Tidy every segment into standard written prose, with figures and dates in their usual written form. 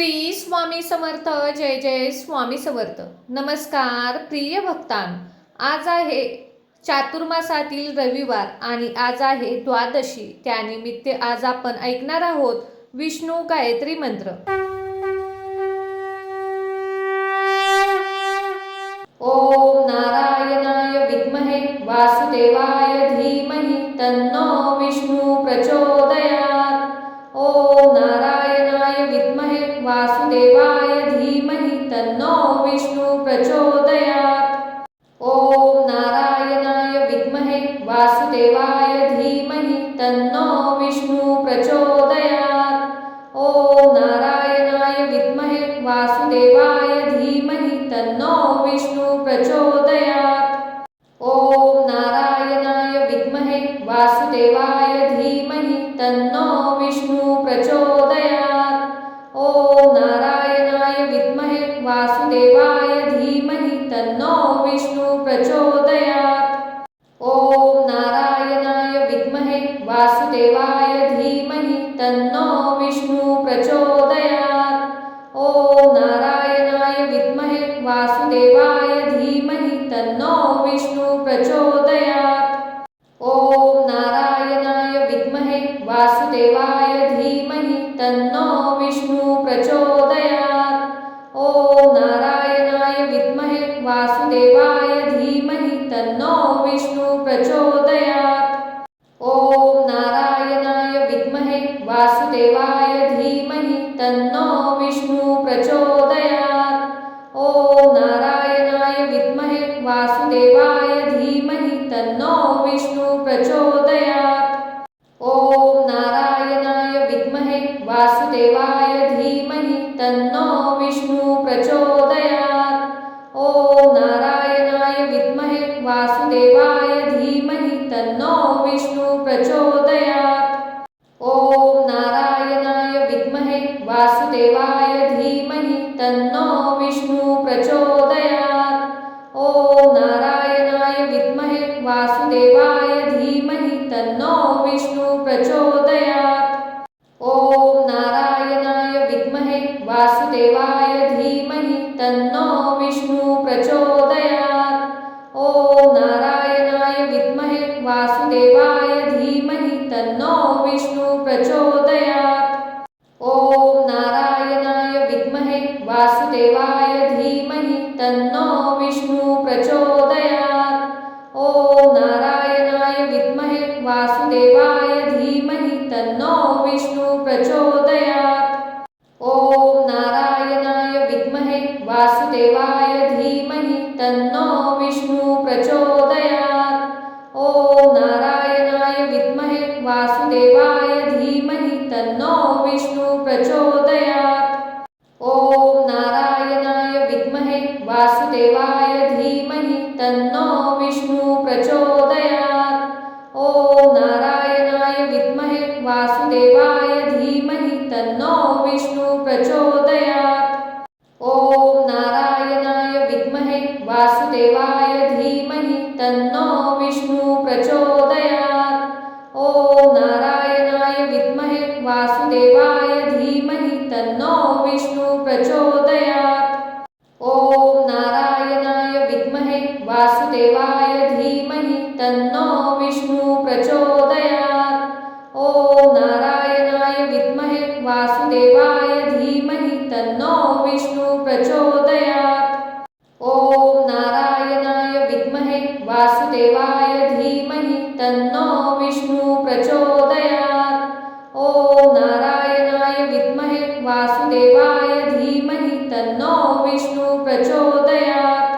श्री स्वामी समर्थ. जय जय स्वामी समर्थ. नमस्कार प्रिय भक्तांनो, आज आहे चातुर्मासातील रविवार आणि आज आहे द्वादशी. त्यानिमित्त आज आपण ऐकणार आहोत विष्णू गायत्री मंत्र. ओम नारायणाय विद्महे वासुदेवाय धीमहि तन्नो विष्णु प्रचोदयात्. ओम नारायणाय विद्महे वासुदेवाय धीमहि तन्नो विष्णु प्रचोदयात्. ओम नारायणाय विद्महे वासुदेवाय धीमहि तन्नो विष्णु प्रचोदयात्. ओम नारायणाय विद्महे वासुदेवाय धीमहि तन्नो विष्णु प्रचोदयात्. ओम नारायणाय विद्महे वासुदेवाय धीमहि तन्नो विष्णु प्रचोदयात्. ओम नारायणाय विद्महे वासुदेवाय धीमहि तन्नो विष्णु प्रचोदयात्. ओम नारायणाय विद्महे वासुदेवाय धीमहि तन्नो विष्णु प्रचोदयात्. ओम नारायणाय विद्महे वासुदेवाय धीमहि तन्नो विष्णु प्रचोदयात्. ओम नारायणाय विद्महे वासुदेवाय धीमहि तन्नो विष्णु प्रचोदयात्. ओम नारायणाय विद्महे वासुदेवाय धीमहि तन्नो विष्णु प्रचोदयात्. ओम नारायणाय विद्महे वासुदेवाय धीमहि तन्नो विष्णु प्रचोदयात्. ओम नारायणाय विद्महे वासुदेवाय धीमहि तन्नो विष्णु प्रचोदयात्. ओम नारायणाय विद्महे वासुदेवाय धीमहि तन्नो विष्णु प्रचोदयात्. ओम नारायणाय विद्महे वासुदेवाय धीमहि तन्नो विष्णु प्रचोदयात्. ओम नारायणाय विद्महे वासुदेवाय धीमहि तन्नो विष्णु प्रचोदयात्. ओम नारायणाय विद्महे वासुदेवाय धीमहि तन्नो विष्णु प्रचोदयात्. ओम नारायणाय विद्महे वासुदेवाय धीमहि तन्नो विष्णु प्रचोदयात्. ओम नारायणाय विद्महे वासुदेवाय धीमहि तन्नो विष्णु प्रचोदयात्. ओम नारायणाय विद्महे वासुदेवाय धीमहि तन्नो विष्णु प्रचोदयात्. ओम नारायणाय विद्महे वासुदेवाय धीमहि तन्नो विष्णु प्रचोदयात्. ओम नारायणाय विद्महे वासुदेवाय धीमहि तन्नो विष्णु प्रचोदयात्. ओम नारायणाय विद्महे वासुदेवाय धीमहि तन्नो विष्णु प्रचोदयात्. ओम नारायणाय विद्महे वासुदेवाय धीमहि तन्नो विष्णु प्रचोदयात्. ओम नारायणाय विद्महे वासुदेवाय धीमहि तन्नो विष्णु प्रचोदयात्. ओम नारायणाय विद्महे वासुदेवाय धीमहि तन्नो विष्णु प्रचोदयात्. ओम नारायणाय विद्महे वासुदेवाय धीमहि तन्नो विष्णु प्रचोदयात्. ओम नारायणाय विद्महे वासुदेवाय धीमहि तन्नो विष्णु प्रचोदयात्. ओम नारायणाय विद्महे वासुदेवाय धीमहि तन्नो विष्णु प्रचोदयात्. ओम नारायणाय विद्महे वासुदेवाय धीमहि तन्नो विष्णु प्रचोदयात्. ओम नारायणाय विद्महे वासुदेवाय धीमहि तन्नो विष्णु प्रचोदयात्.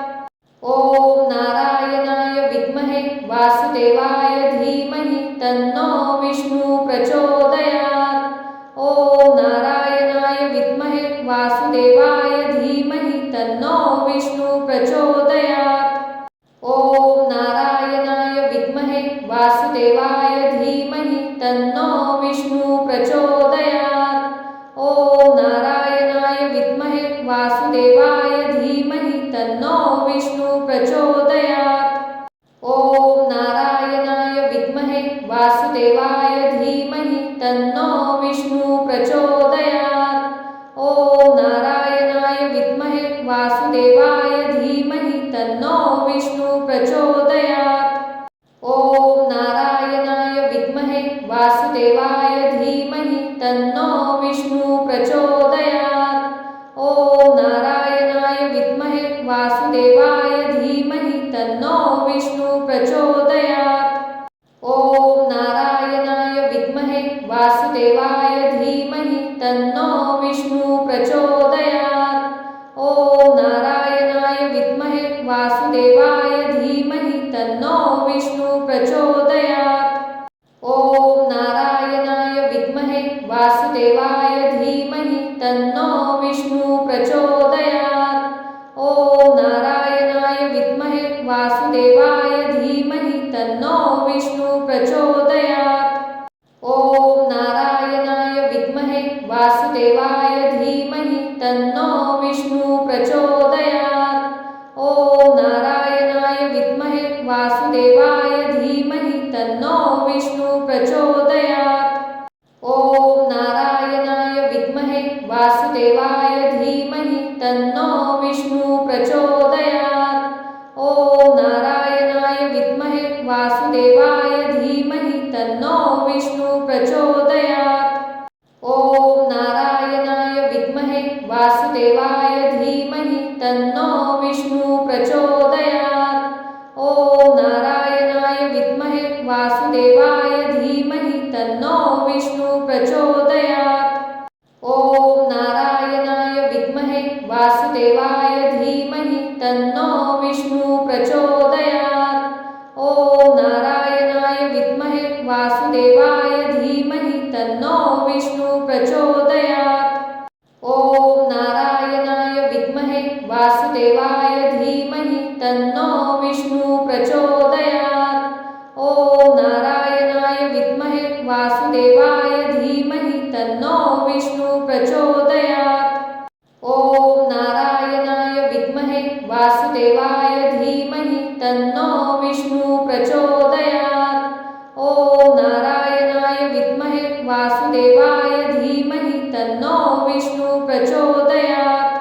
ओम नारायणाय विद्महे वासुदेवाय धीमहि तन्नो विष्णु प्रचोदयात्. ओम नारायणाय विद्महे वासुदेवाय धीमहि तन्नो विष्णु प्रचोदयात्. ओम नारायणाय विद्महे वासुदेवाय धीमहि तन्नो विष्णु प्रचोदयात्. ओम नारायणाय विद्महे वासुदेवाय धीमहि तन्नो विष्णु प्रचोदयात्. ओम नारायणाय विद्महे वासुदेवाय धीमहि तन्नो विष्णु प्रचोदयात्. ओम वासुदेवाय धीमहि तन्नो विष्णु प्रचोदयात्। ओम नारायणाय विद्महे वासुदेवाय धीमहि तन्नो विष्णु प्रचोदयात्। ओम नारायणाय विद्महे वासुदेवाय धीमहि तन्नो विष्णु प्रचोदयात्। ओम नारायणाय विद्महे वासुदेवाय धीमहि तन्नो विष्णु प्रचोदयात्। ओम नारायणाय विद्महे वासुदेवाय धीमहि तन्नो विष्णु प्रचोदयात्। ओम नारायणाय विद्महे वासुदेवाय धीमहि तन्नो विष्णु प्रचोदयात्। ओम नारायणाय विद्महे वासुदेवाय धीमहि तन्नो विष्णु प्रचोदयात्। ओम नारायणाय विद्महे वासुदेवाय धीमहि तन्नो विष्णु प्रचोदयात्। ओम नारायणाय विद्महे वासुदेवाय धीमहि तन्नो विष्णु प्रचोदयात्। ओम नारायणाय विद्महे वासुदेवाय धीमहि तन्नो विष्णु प्रचोदयात्। ओम नारायणाय विद्महे वासुदेवाय धीमहि तन्नो विष्णु प्रचोदयात्। ओम नारायणाय विद्महे वासुदेवाय धीमहि तन्नो विष्णु प्रचोदयात्। ओम नारायणाय विद्महे वासुदेवाय धीमहि तन्नो विष्णु प्रचोदयात्। ओम नारायणाय विद्महे वासुदेवाय धीमहि तन्नो विष्णु प्रचोदयात्। ओम नारायणाय विद्महे वासुदेवाय धीमहि तन्नो विष्णु प्रचोदयात्। ओम नारायणाय विद्महे वासुदेवाय धीमहि तन्नो विष्णु प्रचोदयात्। ओम नारायणाय विद्महे वासुदेवाय धीमहि तन्नो विष्णु प्रचोदयात्। ओम नारायणाय विद्महे वासुदेवाय धीमहि तन्नो विष्णु प्रचोदयात्।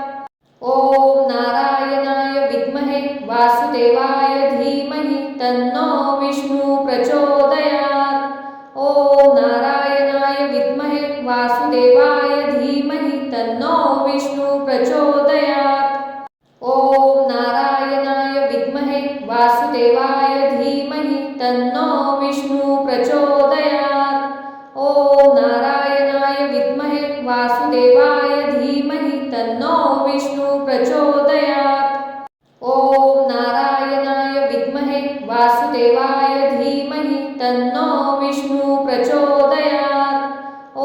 ओम नारायणाय विद्महे वासुदेवाय धीमहि तन्नो विष्णु प्रचोदयात्। ओम नारायणाय विद्महे वासुदेवाय धीमहि तन्नो विष्णु प्रचोदयात्। ओम नारायणाय विद्महे वासुदेवाय धीमहि तन्नो विष्णु प्रचोदयात्। ओम नारायणाय विद्महे वासुदेवाय धीमहि तन्नो विष्णु प्रचोदयात्। ओम नारायणाय विद्महे वासुदेवाय धीमहि तन्नो विष्णु प्रचोदयात्।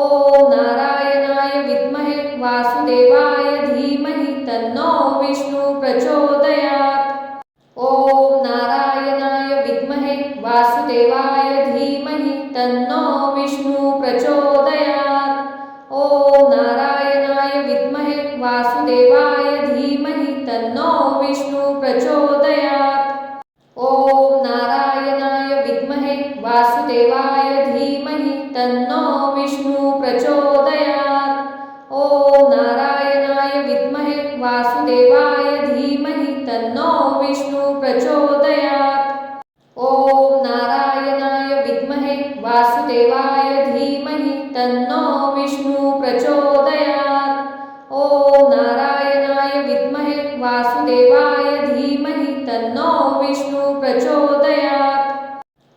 ओम नारायणाय विद्महे वासुदेवाय धीमहि तन्नो विष्णु प्रचोदयात्। ओम नारायणाय विद्महे वासुदेवाय धीमहि तन्नो विष्णु प्रचोदयात्। ओम नारायणाय विद्महे वासुदेवाय धीमहि तन्नो विष्णु प्रचोदयात्। ओम नारायणाय विद्महे वासुदेवाय धीमहि तन्नो विष्णु प्रचोदयात्। ओम नारायणाय विद्महे वासुदेवाय धीमहि तन्नो विष्णु प्रचोदयात्। ओम नारायणाय विद्महे वासुदेवाय धीमहि तन्नो विष्णु प्रचोदयात्। ओम नारायणाय विद्महे वासुदेवाय धीमहि तन्नो विष्णु प्रचोदयात्।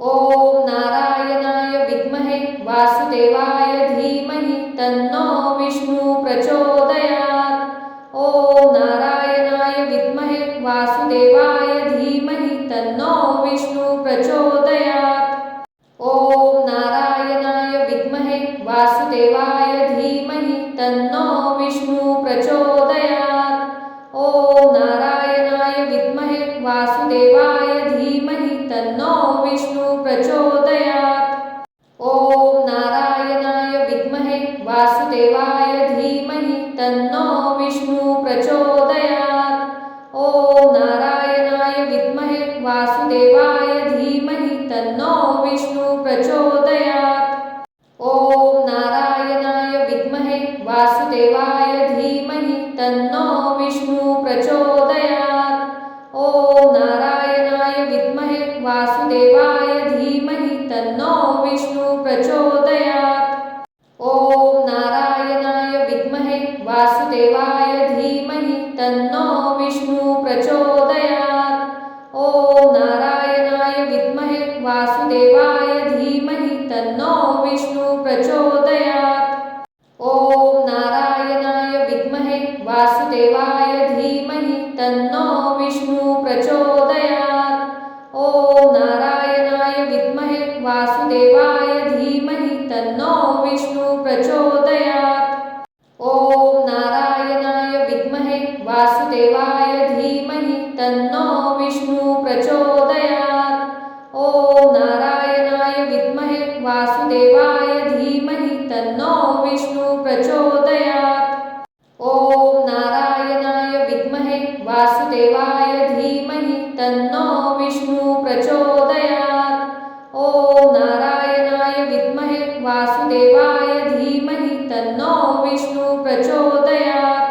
ओम नारायणाय विद्महे वासुदेवाय धीमहि तन्नो विष्णु प्रचोदयात्। ओम नारायणाय विद्महे वासुदेवाय धीमहि तन्नो विष्णु प्रचोदयात्। ओम नारायणाय विद्महे वासुदेवाय धीमहि तन्नो विष्णु प्रचोदयात्। ओम नारायणाय विद्महे वासुदेवाय धीमहि तन्नो विष्णु प्रचोदयात्। ओम नारायणाय विद्महे वासुदेवाय धीमहि तन्नो विष्णु प्रचोदयात्। ओम नारायणाय विद्महे वासुदेवाय धीमहि तन्नो विष्णु प्रचोदयात्। ओम नारायणाय विद्महे वासुदेवाय धीमहि तन्नो विष्णु प्रचोदयात्। ओम नारायणाय विद्महे वासुदेवाय धीमहि तन्नो विष्णु प्रचोदयात्। विष्णु प्रचोदयात्। ओम नारायणाय विद्महे वासुदेवाय धीमहि तन्नो विष्णु प्रचोदयात्। ओम नारायणाय विद्महे वासुदेवाय धीमहि तन्नो विष्णु प्रचोदयात्। ओम नारायणाय विद्महे वासुदेवाय धीमहि तन्नो विष्णु प्रचोदयात्। ओम नारायणाय विद्महे वासुदेवाय धीमहि तन्नो विष्णु प्रचोदयात्। ओम नारायणाय विद्महे वासुदेवाय धीमहि तन्नो विष्णु प्रचोदयात्। ओम नारायणाय विद्महे वासुदेवाय धीमहि तन्नो विष्णु प्रचोदयात्।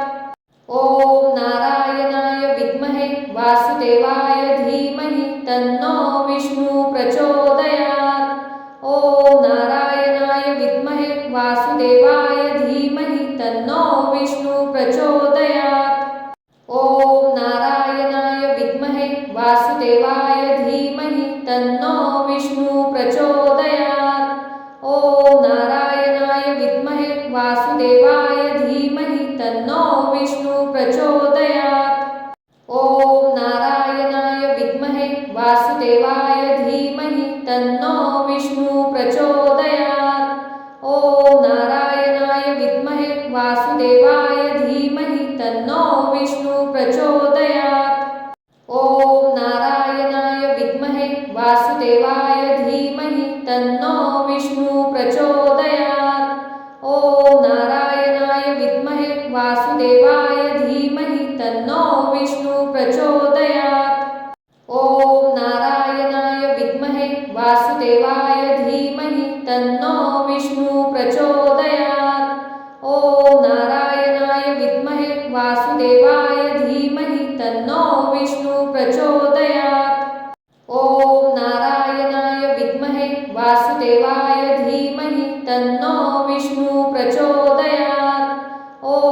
ओम नारायणाय विद्महे वासुदेवाय धीमहि तन्नो विष्णु प्रचोदयात्। ओम नारायणाय विद्महे वासुदेवाय धीमहि तन्नो विष्णु प्रचोदयात्। ओम नारायणाय विद्महे वासुदेवाय धीमहि तन्नो विष्णु प्रचोदयात्। ओम नारायणाय विद्महे वासुदेवाय धीमहि तन्नो विष्णु प्रचोदयात्। ओम नारायणाय विद्महे वासुदेवाय धीमहि तन्नो विष्णु प्रचोदयात्। ओम नारायणाय विद्महे वासुदेवाय धीमहि तन्नो विष्णु प्रचोदयात्। ओम नारायणाय विद्महे वासुदेवाय धीमहि तन्नो विष्णु प्रचोदयात्। ओम नारायणाय विद्महे वासुदेवाय धीमहि तन्नो विष्णु प्रचोदयात्। ओम नारायणाय विद्महे वासुदेवाय धीमहि तन्नो विष्णु प्रचोदयात्। ओम नारायणाय विद्महे वासुदेवाय धीमहि तन्नो विष्णु प्रचोदयात्। ओम नारायणाय विद्महे वासुदेवाय धीमहि तन्नो विष्णु प्रचोदयात्।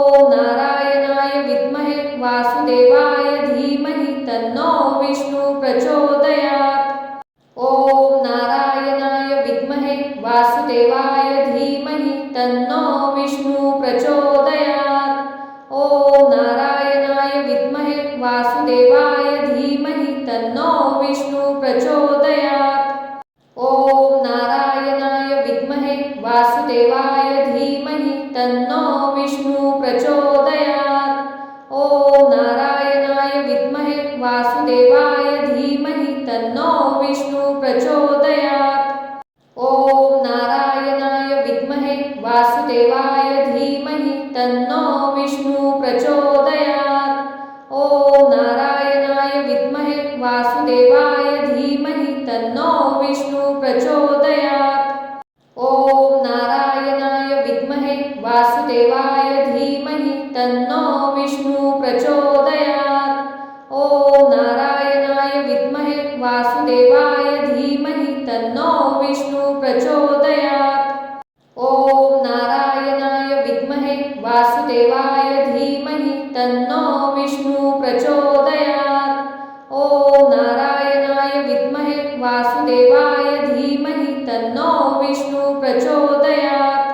ओम नारायणाय विद्महे वासुदेवाय धीमहि तन्नो विष्णु प्रचोदयात्। ओम नारायणाय विद्महे वासुदेवाय धीमहि तन्नो विष्णु प्रचोदयात्। ओम नारायणाय विद्महे वासुदेवाय धीमहि तन्नो विष्णु प्रचोदयात्। ओम नारायणाय विद्महे वासुदेवाय धीमहि तन्नो विष्णु प्रचोदयात्। ओम नारायणाय विद्महे वासुदेवाय धीमहि तन्नो विष्णु प्रचोदयात्। ओम नारायणाय विद्महे वासुदेवाय धीमहि तन्नो विष्णु प्रचोदयात्। ओम नारायणाय विद्महे वासुदेवाय धीमहि तन्नो विष्णु प्रचोदयात्। ओम नारायणाय विद्महे वासुदेवाय धीमहि तन्नो विष्णु प्रचोदयात्। ओम नारायणाय विद्महे वासुदेवाय धीमहि तन्नो विष्णु प्रचोदयात्। ओम नारायणाय विद्महे वासुदेवाय धीमहि तन्नो विष्णु प्रचोदयात्। ओम नारायणाय विद्महे वासुदेवाय धीमहि तन्नो विष्णु प्रचोदयात्।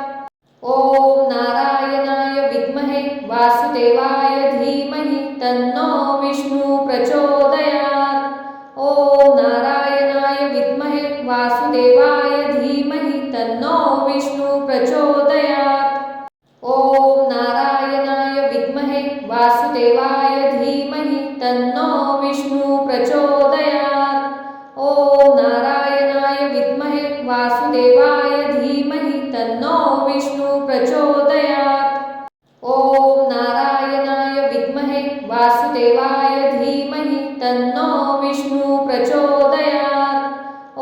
ओम नारायणाय विद्महे वासुदेवाय धीमहि तन्नो विष्णु प्रचोदयात्। ओम नारायणाय विद्महे वासुदेवाय धीमहि तन्नो विष्णु प्रचोदयात्। ओम नारायणाय विद्महे वासुदेवाय धीमहि तन्नो विष्णु प्रचोदयात्। ओम नारायणाय विद्महे वासुदेवाय धीमहि तन्नो विष्णु प्रचोदयात्। ओम नारायणाय विद्महे वासुदेवाय धीमहि तन्नो विष्णु प्रचोदयात्।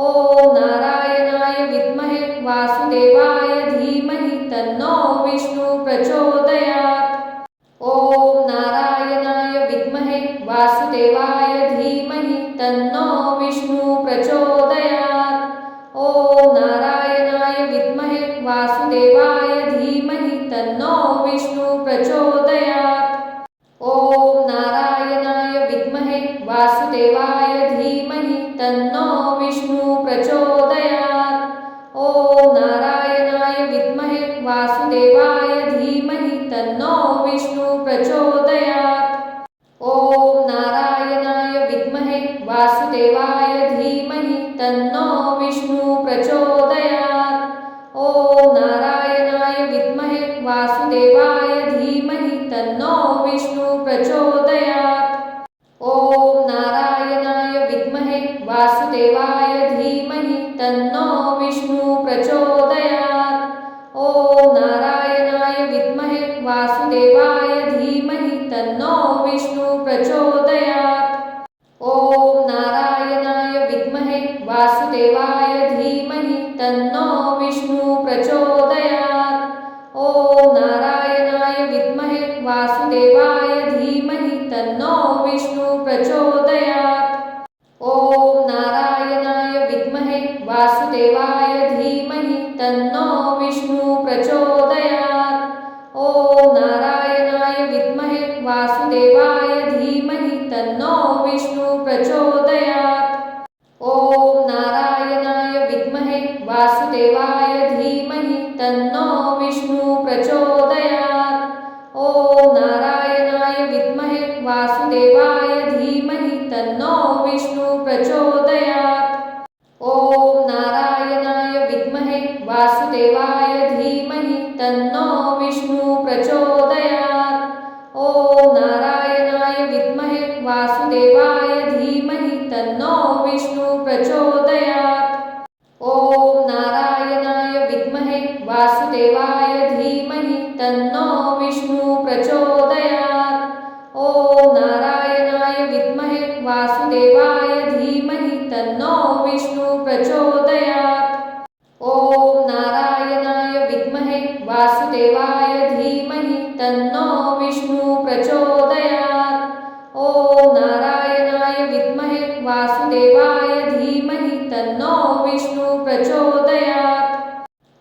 ओम नारायणाय विद्महे वासुदेवाय धीमहि तन्नो विष्णु प्रचोदयात्। ओम नारायणाय विद्महे वासुदेवाय धीमहि तन्नो विष्णु प्रचोदयात्। ओम नारायणाय विद्महे वासुदेवाय धीमहि तन्नो विष्णु प्रचोदयात्। ओम नारायणाय विद्महे वासुदेवाय धीमहि तन्नो विष्णु प्रचोदयात्। ओम नारायणाय वासुदेवाय धीमहि तन्नो विष्णु प्रचोदयात्। ओम नारायणाय विद्महे वासुदेवाय धीमहि तन्नो विष्णु प्रचोदयात्। ओम नारायणाय विद्महे वासुदेवाय धीमहि तन्नो विष्णु प्रचोदयात्। ओम नारायणाय विद्महे वासुदेवाय धीमहि तन्नो विष्णु प्रचोदयात्। ओम नारायणाय विद्महे वासुदेवाय धीमहि तन्नो विष्णु प्रचोदयात्। ओम नारायणाय विद्महे वासुदेवाय धीमहि तन्नो विष्णु प्रचोदयात्। ओम नारायणाय विद्महे वासुदेवाय धीमहि तन्नो विष्णु प्रचोदयात्। ओम नारायणाय विद्महे वासुदेवाय धीमहि तन्नो विष्णु प्रचोदयात्। ओम नारायणाय विद्महे वासुदेवाय धीमहि तन्नो विष्णु प्रचोदयात्। ओम नारायणाय विद्महे वासुदेवाय धीमहि तन्नो विष्णु प्रचोदयात्। ओम नारायणाय विद्महे वासुदेवाय धीमहि तन्नो विष्णु प्रचोदयात्। ओम नारायणाय विद्महे वासुदेवाय धीमहि तन्नो विष्णु प्रचोदयात्। ओम नारायणाय विद्महे वासुदेवाय धीमहि तन्नो विष्णु प्रचोदयात्। ओम नारायणाय विद्महे वासुदेवाय धीमहि तन्नो विष्णु प्रचोदयात्। ओम नारायणाय विद्महे वासुदेवाय धीमहि तन्नो विष्णु प्रचोदयात्। ओम नारायणाय विद्महे वासुदेवाय धीमहि तन्नो विष्णु प्रचोदयात्। ओम नारायणाय विद्महे वासुदेवाय धीमहि तन्नो विष्णु प्रचोदयात्।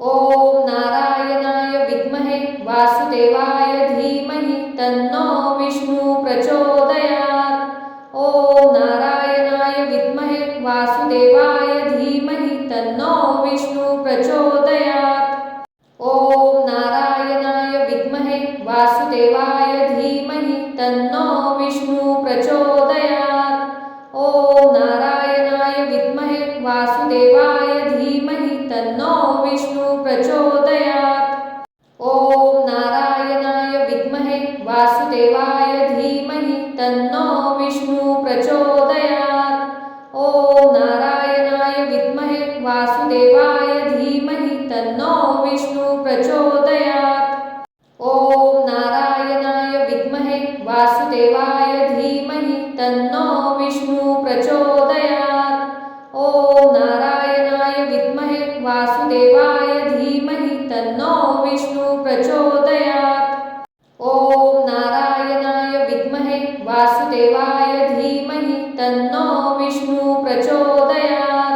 ओम नारायणाय विद्महे वासुदेवाय धीमहि तन्नो विष्णु प्रचोदयात्। ओम नारायणाय विद्महे वासुदेवाय धीमहि तन्नो विष्णु प्रचोदयात्। ओम नारायणाय विद्महे वासुदेवाय धीमहि तन्नो विष्णु प्रचोदयात्। ओम नारायणाय विद्महे वासुदेवाय धीमहि तन्नो विष्णु प्रचोदयात्। ओम नारायणाय विद्महे वासुदेवाय धीमहि तन्नो विष्णु प्रचोदयात्। ओम नारायणाय विद्महे वासुदेवाय धीमहि तन्नो विष्णु प्रचोदयात्। ओम नारायणाय विद्महे वासुदेवाय धीमहि तन्नो विष्णु प्रचोदयात्। ओम नारायणाय विद्महे वासुदेवाय धीमहि तन्नो विष्णु प्रचोदयात्। ओम नारायणाय विद्महे वासुदेवाय धीमहि तन्नो विष्णु प्रचोदयात्।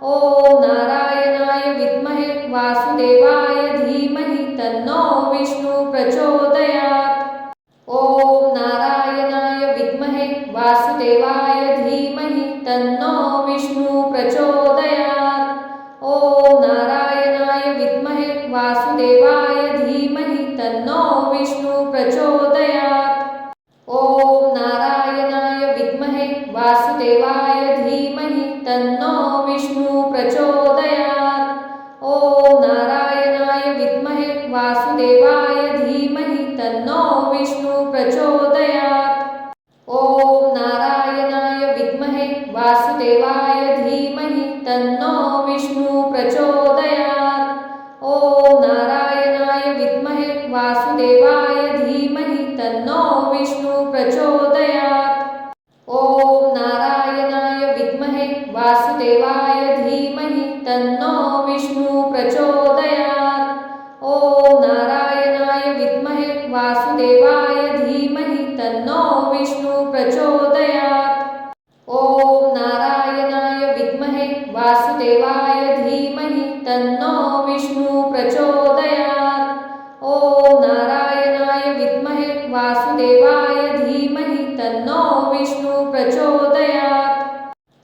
ओम नारायणाय विद्महे वासुदेवाय धीमहि तन्नो विष्णु प्रचोदयात्। ओम नारायणाय विद्महे वासुदेवाय धीमहि तन्नो विष्णु प्रचोदयात्। ओम नारायणाय विद्महे वासुदेवाय धीमहि तन्नो विष्णु प्रचोदयात्। ओम नारायणाय विद्महे वासुदेवाय धीमहि तन्नो विष्णु प्रचोदयात्। ओम नारायणाय विद्महे वासुदेवाय धीमहि तन्नो विष्णु प्रचोदयात्। ओम नारायणाय विद्महे वासुदेवाय धीमहि तन्नो विष्णु प्रचोदयात्। ओम नारायणाय विद्महे वासुदेवाय धीमहि तन्नो विष्णु प्रचोदयात्। ओम नारायणाय विद्महे वासुदेवाय धीमहि तन्नो विष्णु प्रचोदयात्। ओम नारायणाय विद्महे वासुदेवाय धीमहि तन्नो विष्णु प्रचोदयात्। ओम नारायणाय विद्महे वासुदेवाय धीमहि तन्नो विष्णु प्रचोदयात्। ओम नारायणाय विद्महे वासुदेवाय धीमहि तन्नो विष्णु प्रचोदयात्।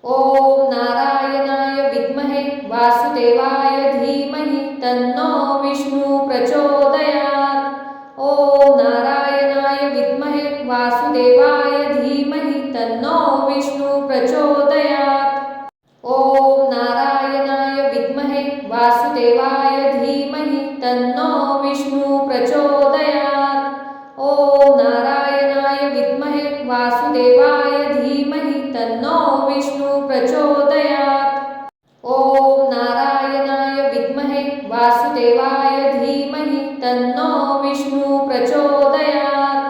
ओम नारायणाय विद्महे वासुदेवाय धीमहि तन्नो विष्णु प्रचोदयात्। ॐ नारायणाय विद्महे वासुदेवाय धीमहि तन्नो विष्णु प्रचोदयात्। ॐ नारायणाय विद्महे वासुदेवाय धीमहि तन्नो विष्णु प्रचोदयात्। ॐ नारायणाय विद्महे वासुदेवाय धीमहि तन्नो विष्णु प्रचोदयात्। ॐ नारायणाय विद्महे वासुदेवाय धीमहि तन्नो विष्णु प्रचोदयात्।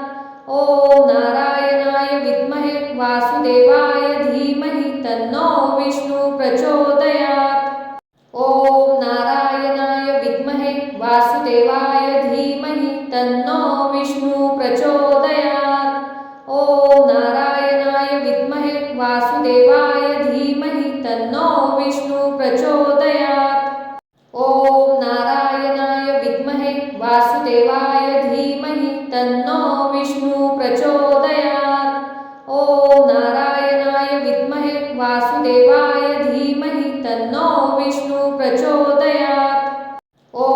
ॐ नारायणाय विद्महे वासुदेवाय धीमहि तन्नो विष्णु प्रचोदयात्। ॐ नारायणाय विद्महे वासुदेवाय धीमहि तन्नो विष्णु प्रचोदयात्। ॐ नारायणाय विद्महे वासुदेवाय धीमहि तन्नो विष्णु प्रचोदयात्। ॐ नारायणाय विद्महे वासुदेवाय धीमहि तन्नो विष्णु प्रचोदयात्। ॐ नारायणाय विद्महे वासुदेवाय धीमहि तन्नो विष्णु प्रचोदयात्। ॐ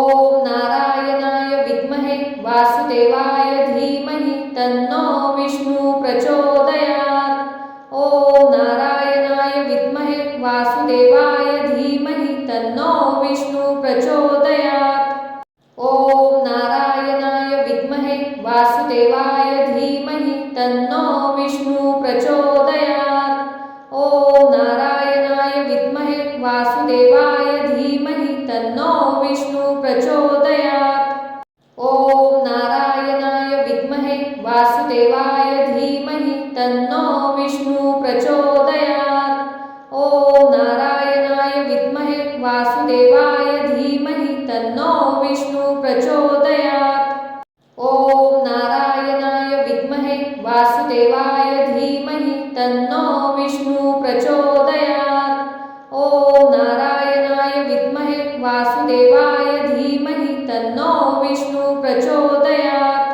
नारायणाय विद्महे वासुदेवाय धीमहि तन्नो विष्णु प्रचोदयात्। ॐ नारायणाय विद्महे वासुदेवाय धीमहि तन्नो विष्णु प्रचोदयात्। ॐ नारायणाय विद्महे वासुदेवाय धीमहि तन्नो विष्णु प्रचोदयात्। ॐ नारायणाय विद्महे वासुदेवाय धीमहि तन्नो विष्णु प्रचोदयात्। ॐ नारायणाय विद्महे वासुदेवाय धीमहि तन्नो विष्णु प्रचोदयात्। ॐ नारायणाय विद्महे वासुदेवाय धीमहि तन्नो विष्णु प्रचोदयात्। ॐ नारायणाय विद्महे वासुदेवाय धीमहि तन्नो विष्णु प्रचोदयात्। ॐ नारायणाय विद्महे वासुदेवाय धीमहि तन्नो विष्णु प्रचोदयात्।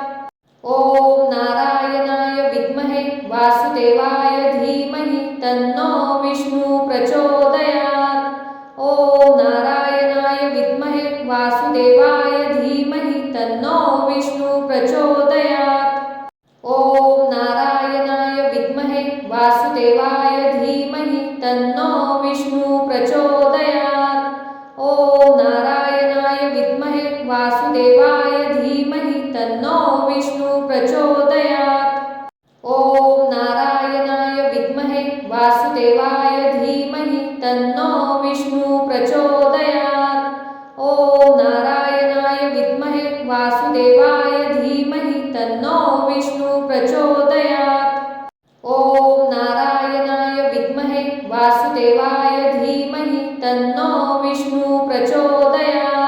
ॐ नारायणाय विद्महे वासुदेवाय धीमहि तन्नो विष्णु प्रचोदयात्। ॐ नारायणाय विद्महे वासुदेवाय धीमहि तन्नो विष्णु प्रचोदयात्। ॐ नारायणाय विद्महे वासुदेवाय धीमहि तन्नो विष्णु प्रचोदयात्। ॐ नारायणाय विद्महे वासुदेवाय धीमहि तन्नो विष्णु प्रचोदयात्। ॐ नारायणाय विद्महे वासुदेवाय धीमहि तन्नो विष्णु प्रचोदयात्। ॐ नारायणाय विद्महे वासुदेवाय धीमहि तन्नो विष्णु प्रचोदयात्। ॐ नारायणाय विद्महे वासुदेवाय धीमहि तन्नो विष्णु प्रचोदयात्।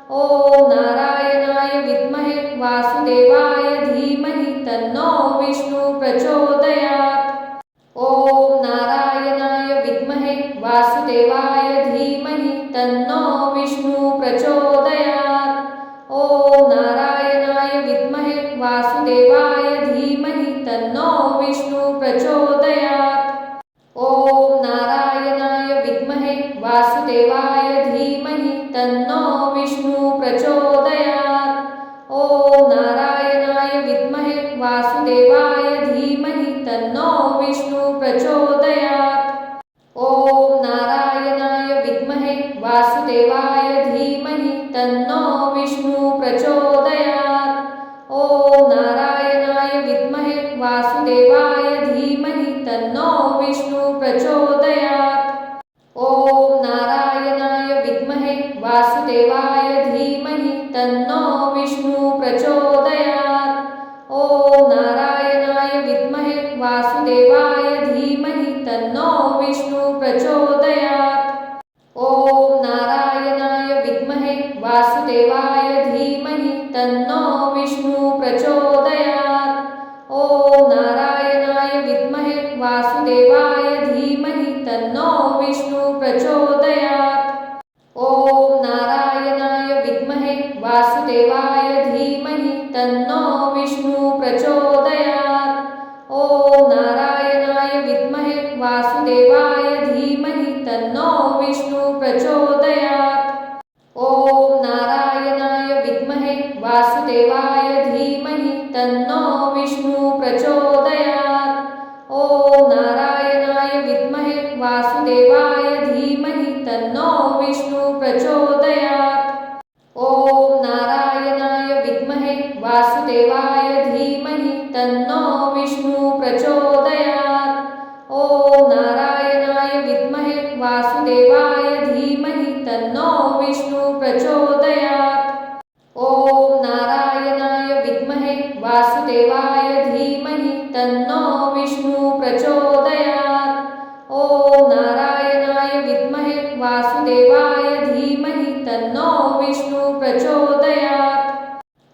ॐ नारायणाय विद्महे वासुदेवाय धीमहि तन्नो विष्णु प्रचोदयात्। ॐ नारायणाय विद्महे वासुदेवाय धीमहि तन्नो विष्णु प्रचोदयात्। ॐ नारायणाय विद्महे वासुदेवाय धीमहि तन्नो विष्णु प्रचोदयात्। ॐ नारायणाय विद्महे वासुदेवाय धीमहि तन्नो विष्णु प्रचोदयात्। ॐ नारायणाय विद्महे वासुदेवाय धीमहि तन्नो विष्णु प्रचोदयात्। ॐ नारायणाय विद्महे वासुदेवाय धीमहि तन्नो विष्णु प्रचोदयात्। ॐ नारायणाय विद्महे वासुदेवाय धीमहि तन्नो विष्णु प्रचोदयात्। ॐ नारायणाय विद्महे वासुदेवाय धीमहि तन्नो विष्णु प्रचोदयात्। ॐ नारायणाय विद्महे वासुदेवाय धीमहि तन्नो विष्णु प्रचोदयात्। ॐ नारायणाय विद्महे वासुदेवाय धीमहि तन्नो विष्णु प्रचोदयात्। ॐ नारायणाय विद्महे वासुदेवाय धीमहि तन्नो विष्णु प्रचोदयात्। ॐ नारायणाय विद्महे वासुदेवाय धीमहि तन्नो विष्णु प्रचोदयात्। ॐ नारायणाय विद्महे वासुदेवाय धीमहि तन्नो विष्णु प्रचोदयात्। ॐ नारायणाय विद्महे वासुदेवाय धीमहि तन्नो विष्णु प्रचोदयात्। ओम नारायणाय विद्महे वासुदेवाय धीमहि तन्नो विष्णु प्रचोदयात्। ओम नारायणाय विद्महे वासुदेवाय धीमहि तन्नो विष्णु प्रचोदयात्। ओम नारायणाय विद्महे वासुदेवाय धीमहि तन्नो विष्णु प्रचोदयात्। ओम नारायणाय विद्महे वासुदेवाय धीमहि तन्नो विष्णु प्रचोदयात्। ओम नारायणाय विद्महे वासुदेवाय धीमहि तन्नो विष्णु प्रचोदयात्।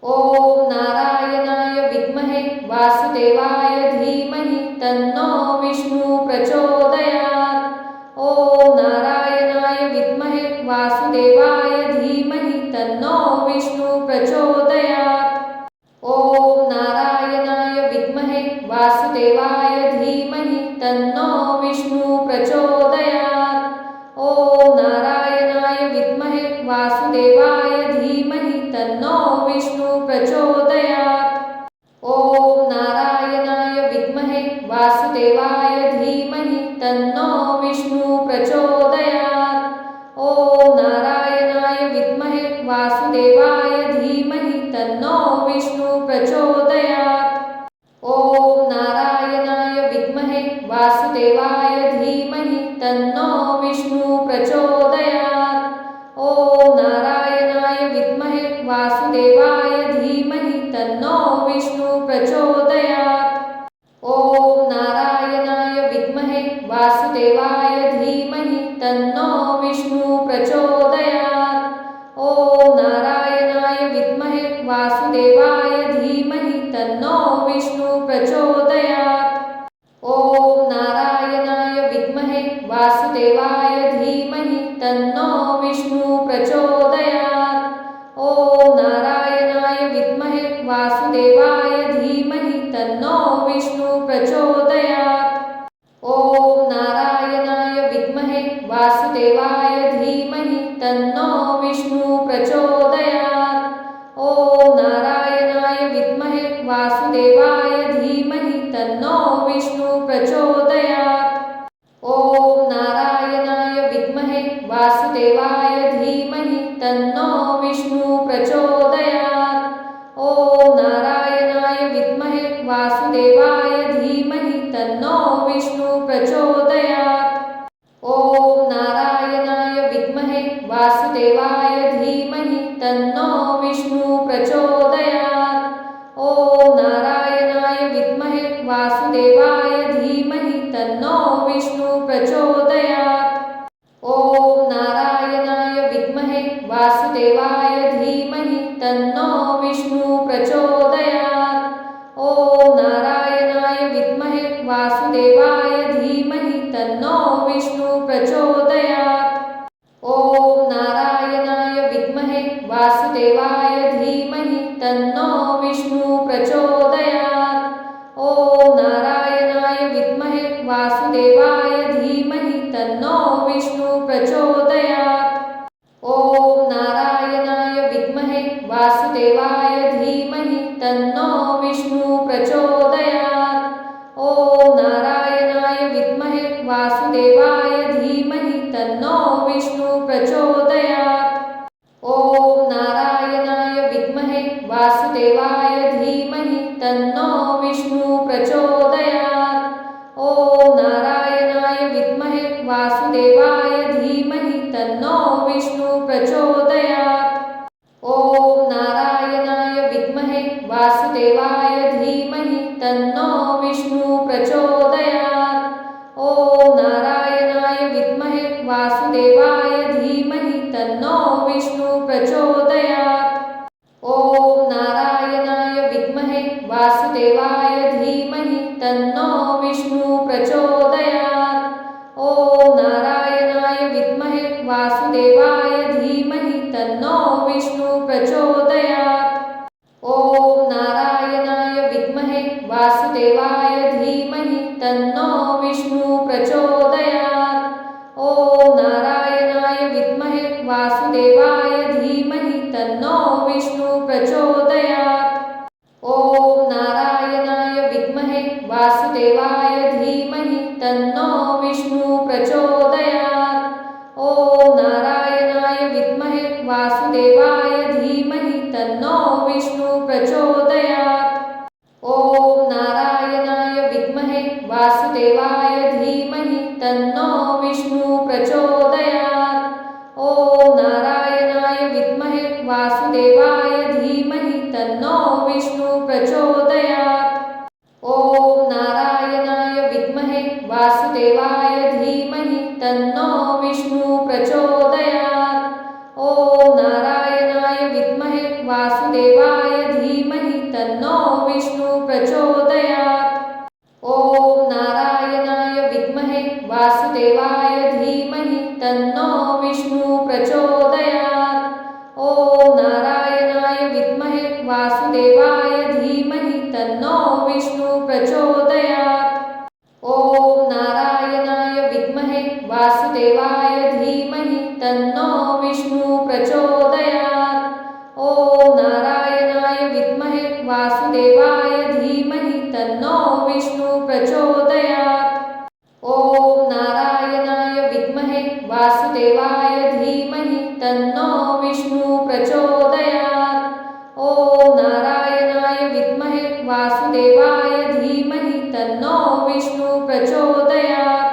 ओम नारायणाय विद्महे वासुदेवाय धीमहि तन्नो विष्णु प्रचोदयात्। ओम नारायणाय विद्महे वासुदेवाय धीमहि तन्नो विष्णु प्रचोदयात्। ओम नारायणाय विद्महे वासुदेवाय धीमहि तन्नो विष्णु प्रचोदयात्। ओम नारायणाय विद्महे वासुदेवाय धीमहि तन्नो विष्णु प्रचोदयात्। ओम नारायणाय विद्महे वासुदेवाय धीमहि तन्नो विष्णु प्रचोदयात्। ओम नारायणाय विद्महे वासुदेवाय धीमहि तन्नो विष्णु प्रचोदयात्। ओम नारायणाय विद्महे वासुदेवाय धीमहि तन्नो विष्णु प्रचोदयात्। ओम नारायणाय विद्महे वासुदेवाय धीमहि तन्नो विष्णु प्रचोदयात्। ओम नारायणाय विद्महे वासुदेवाय धीमहि तन्नो विष्णु प्रचोदयात्। ओम नारायणाय विद्महे वासुदेवाय धीमहि तन्नो विष्णु प्रचोदयात्। ओम नारायणाय विद्महे वासुदेवाय धीमहि तन्नो विष्णु प्रचोदयात्। ओम नारायणाय विद्महे वासुदेवाय धीमहि तन्नो विष्णु प्रचोदयात्। ओम नारायणाय विद्महे वासुदेवाय धीमहि तन्नो विष्णु प्रचोदयात्। ओम नारायणाय विद्महे वासुदेवाय धीमहि तन्नो विष्णु प्रचोदयात्। ओम नारायणाय विद्महे वासुदेवाय धीमहि तन्नो विष्णु प्रचोदयात्। ओम नारायणाय विद्महे वासुदेवाय धीमहि तन्नो विष्णु प्रचोदयात्। ओम नारायणाय विद्महे वासुदेवाय धीमहि तन्नो विष्णु प्रचोदयात्। ओम नारायणाय विद्महे वासुदेवाय धीमहि तन्नो विष्णु प्रचोदयात्। ओम नारायणाय विद्महे वासुदेवाय धीमहि तन्नो विष्णु प्रचोदयात्। ओम नारायणाय विद्महे वासुदेवाय धीमहि तन्नो विष्णु प्रचोदयात्। ओम नारायणाय विद्महे वासुदेवाय धीमहि तन्नो विष्णु प्रचोदयात्। ओम नारायणाय विद्महे वासुदेवाय धीमहि तन्नो विष्णु प्रचोदयात्। ओम नारायणाय विद्महे वासुदेवाय धीमहि तन्नो विष्णु प्रचोदयात्। ओम नारायणाय विद्महे वासुदेवाय धीमहि तन्नो विष्णु प्रचोदयात्। ओम नारायणाय विद्महे वासुदेवाय धीमहि तन्नो विष्णु प्रचोदयात्। ओम नारायणाय विद्महे वासुदेवाय धीमहि तन्नो विष्णु प्रचोदयात्। ओम नारायणाय विद्महे वासुदेवाय धीमहि तन्नो विष्णु प्रचोदयात्। ओम नारायणाय विद्महे वासुदेवाय धीमहि तन्नो विष्णु प्रचोदयात्। ओम नारायणाय विद्महे वासुदेवाय धीमहि तन्नो विष्णु प्रचोदयात्। ओम नारायणाय विद्महे वासुदेवाय धीमहि तन्नो विष्णु प्रचोदयात्। ओम नारायणाय विद्महे वासुदेवाय धीमहि तन्नो विष्णु प्रचोदयात्। ओम नारायणाय विद्महे वासुदेवाय धीमहि तन्नो विष्णु प्रचोदयात्। ॐ नारायणाय विद्महे वासुदेवाय धीमहि तन्नो विष्णु प्रचोदयात्। ॐ नारायणाय विद्महे वासुदेवाय धीमहि तन्नो विष्णु प्रचोदयात्। ॐ नारायणाय विद्महे वासुदेवाय धीमहि तन्नो विष्णु प्रचोदयात्। ॐ नारायणाय विद्महे वासुदेवाय धीमहि तन्नो विष्णु प्रचोदयात्। ॐ नारायणाय विद्महे वासुदेवाय धीमहि तन्नो विष्णु प्रचोदयात्। ॐ नारायणाय विद्महे वासुदेवाय धीमहि तन्नो विष्णु प्रचोदयात्। ॐ नारायणाय विद्महे वासुदेवाय धीमहि तन्नो विष्णु प्रचोदयात्। ॐ नारायणाय विद्महे वासुदेवाय धीमहि तन्नो विष्णु प्रचोदयात्। ॐ नारायणाय विद्महे वासुदेवाय धीमहि तन्नो विष्णु प्रचोदयात्। ॐ नारायणाय विद्महे वासुदेवाय धीमहि तन्नो विष्णु प्रचोदयात्। ॐ नारायणाय विद्महे वासुदेवाय धीमहि तन्नो विष्णु प्रचोदयात्। ॐ नारायणाय विद्महे वासुदेवाय धीमहि तन्नो विष्णु प्रचोदयात्।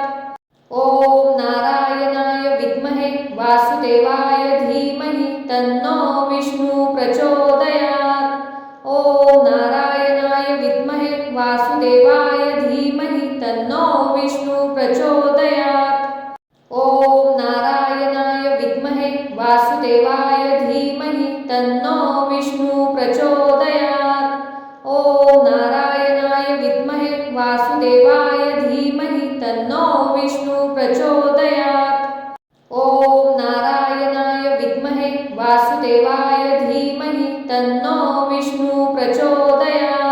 ॐ नारायणाय विद्महे वासुदेवाय धीमहि तन्नो विष्णु प्रचोदयात्। ॐ नारायणाय विद्महे वासुदेवाय धीमहि तन्नो विष्णु प्रचोदयात्। ॐ नारायणाय विद्महे वासुदेवाय धीमहि तन्नो विष्णु प्रचोदयात्। ॐ नारायणाय विद्महे वासुदेवाय धीमहि तन्नो विष्णु प्रचोदयात्। ॐ नारायणाय विद्महे वासुदेवाय धीमहि तन्नो विष्णु प्रचोदयात्।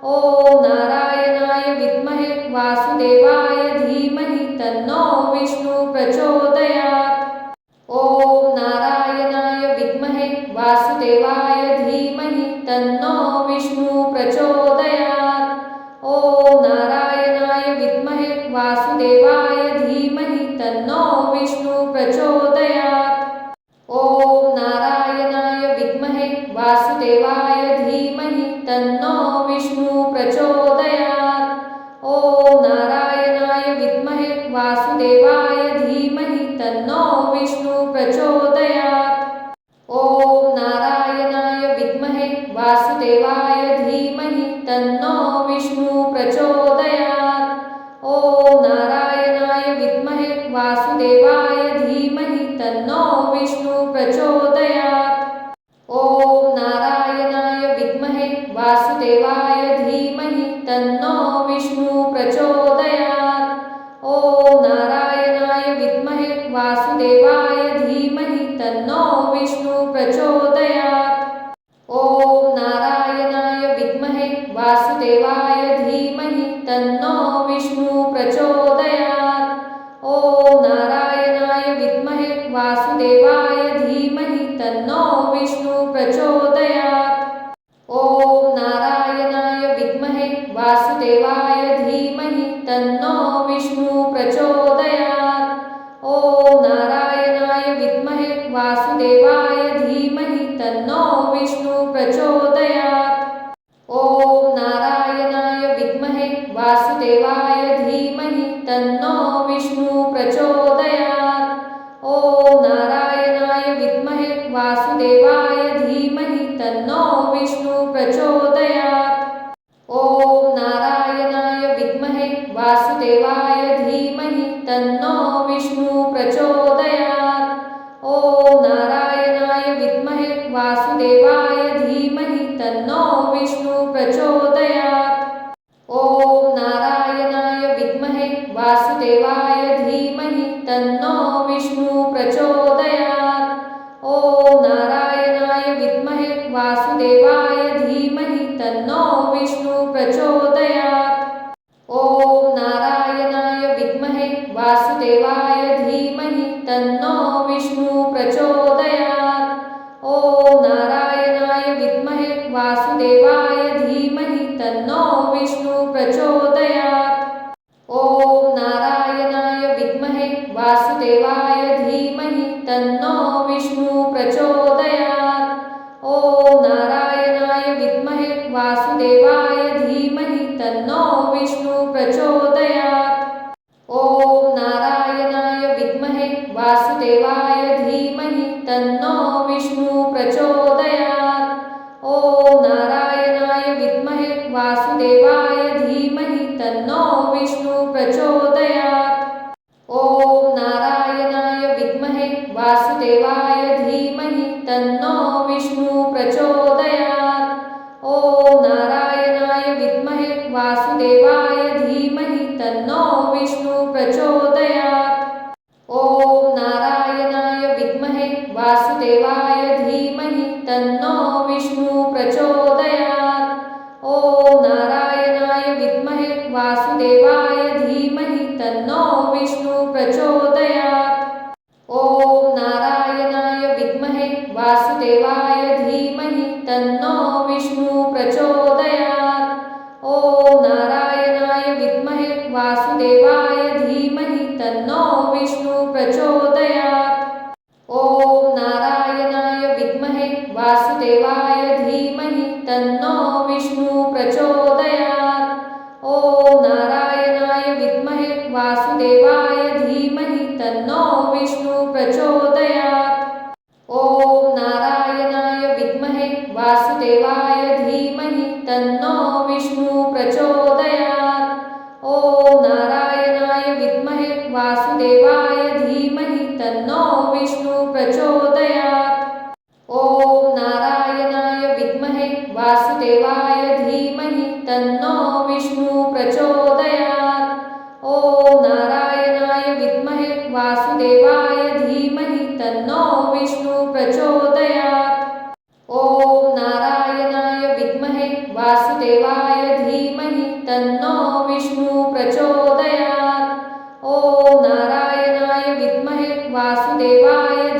ॐ नारायणाय विद्महे वासुदेवाय धीमहि तन्नो विष्णु प्रचोदयात्। ॐ नारायणाय विद्महे वासुदेवाय धीमहि तन्नो विष्णु प्रचोदयात्। ॐ नारायणाय विद्महे वासुदेवाय धीमहि तन्नो विष्णु प्रचोदयात्। ॐ नारायणाय विद्महे वासुदेवाय धीमहि तन्नो विष्णु प्रचोदयात्। ॐ नारायणाय विद्महे वासुदेवाय धीमहि तन्नो विष्णु प्रचोदयात्। ॐ नारायणाय विद्महे वासुदेवाय धीमहि तन्नो विष्णु प्रचोदयात्। ॐ नारायणाय विद्महे वासुदेवाय धीमहि तन्नो विष्णु प्रचोदयात्। ॐ नारायणाय विद्महे वासुदेवाय धीमहि तन्नो विष्णु प्रचोदयात्। ॐ नारायणाय विद्महे वासुदेवाय धीमहि तन्नो विष्णु प्रचोदयात्। ॐ नारायणाय विद्महे वासुदेवाय धीमहि तन्नो विष्णु प्रचोदयात्। ॐ नारायणाय विद्महे वासुदेवाय धीमहि तन्नो विष्णु प्रचोदयात्। ॐ नारायणाय विद्महे वासुदेवाय धीमहि तन्नो विष्णु प्रचोदयात्। ॐ नारायणाय विद्महे वासुदेवाय धीमहि तन्नो विष्णु प्रचोदयात्। ॐ नारायणाय विद्महे वासुदेवाय धीमहि तन्नो विष्णु प्रचोदयात्। ॐ नारायणाय विद्महे वासुदेवाय धीमहि तन्नो विष्णु प्रचोदयात्। ॐ नारायणाय विद्महे वासुदेवाय धीमहि तन्नो विष्णु प्रचोदयात्। ॐ नारायणाय विद्महे वासुदेवाय धीमहि तन्नो विष्णु प्रचोदयात्। ॐ नारायणाय विद्महे वासुदेवाय धीमहि तन्नो विष्णु प्रचोदयात्। ॐ नारायणाय विद्महे वासुदेवाय धीमहि तन्नो विष्णु प्रचोदयात्। ॐ नारायणाय विद्महे वासुदेवाय धीमहि तन्नो विष्णु प्रचोदयात्। ॐ नारायणाय वासुदेवाय धीमहि तन्नो विष्णु प्रचोदयात्। ओम नारायणाय विद्महे वासुदेवाय धीमहि तन्नो विष्णु प्रचोदयात्। ओम नारायणाय विद्महे वासुदेवाय धीमहि तन्नो विष्णु प्रचोदयात्। ओम नारायणाय विद्महे वासुदेवाय धीमहि तन्नो विष्णु प्रचोदयात्। ओम नारायणाय विद्महे वासुदेवाय धीमहि तन्नो विष्णु प्रचोदयात्। ओम नारायणाय विद्महे वासुदेवाय धीमहि तन्नो विष्णु प्रचोदयात्। ओम नारायणाय विद्महे वासुदेवाय धीमहि तन्नो विष्णु प्रचोदयात्। ओम नारायणाय विद्महे वासुदेवाय धीमहि तन्नो विष्णु प्रचोदयात्। ओम नारायणाय विद्महे वासुदेवाय धीमहि तन्नो विष्णु प्रचोदयात्। ओम नारायणाय विद्महे वासुदेवाय धीमहि तन्नो विष्णु प्रचोदयात्। ओम नारायणाय विद्महे वासुदेवाय धीमहि तन्नो विष्णु प्रचोदयात्। ओम नारायणाय विद्महे वासुदेवाय धीमहि तन्नो विष्णु प्रचोदयात्। ओम नारायणाय विद्महे वासुदेवाय धीमहि तन्नो विष्णु प्रचोदयात्। ओम नारायणाय विद्महे वासुदेवाय धीमहि तन्नो विष्णु प्रचोदयात्। ओम नारायणाय विद्महे वासुदेवाय धीमहि तन्नो विष्णु प्रचोदयात्। ओम नारायणाय विद्महे वासुदेवाय धीमहि तन्नो विष्णु प्रचोदयात्। ओम नारायणाय विद्महे वासुदेवाय धीमहि तन्नो विष्णु प्रचोदयात्। ओम नारायणाय विद्महे वासुदेवाय धीमहि तन्नो विष्णु प्रचोदयात्। ओम नारायणाय विद्महे वासुदेवाय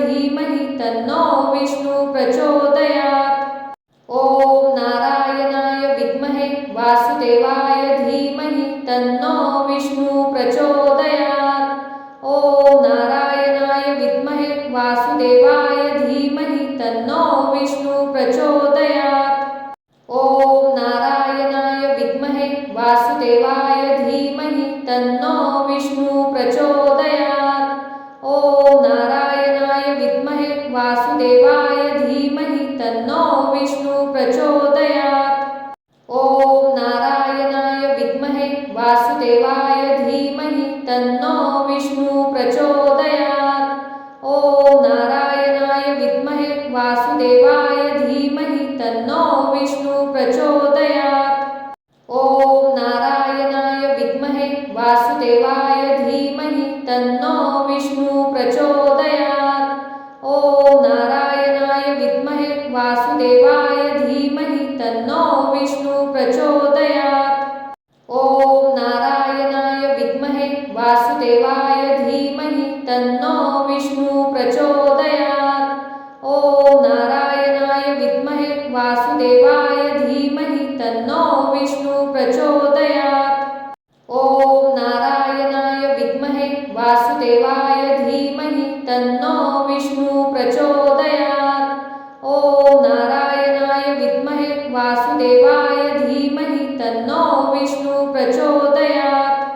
धीमहि तन्नो विष्णु प्रचोदयात्। ओम नारायणाय विद्महे वासुदेवाय धीमहि तन्नो विष्णु प्रचोदयात्। ओम नारायणाय विद्महे वासुदेवाय धीमहि तन्नो विष्णु प्रचोदयात्। ओम नारायणाय विद्महे वासुदेवाय धीमहि तन्नो विष्णु प्रचोदयात्। ओम नारायणाय विद्महे वासुदेवाय धीमहि तन्नो विष्णु प्रचोदयात्। ओम नारायणाय विद्महे वासुदेवाय धीमहि तन्नो विष्णु प्रचोदयात्। ओम नारायणाय विद्महे वासुदेवाय धीमहि तन्नो विष्णु प्रचोदयात्। ओम नारायणाय विद्महे वासुदेवाय धीमहि तन्नो विष्णु प्रचोदयात्। ओम नारायणाय विद्महे वासुदेवाय धीमहि तन्नो विष्णु प्रचोदयात्। ओम नारायणाय विद्महे वासुदेवाय धीमहि तन्नो विष्णु प्रचोदयात्। ओम नारायणाय विद्महे वासुदेवाय धीमहि तन्नो विष्णु प्रचोदयात्। ओम नारायणाय विद्महे वासुदेवाय धीमहि तन्नो विष्णु प्रचोदयात्। ओम नारायणाय विद्महे वासुदेवाय धीमहि तन्नो विष्णु प्रचोदयात्।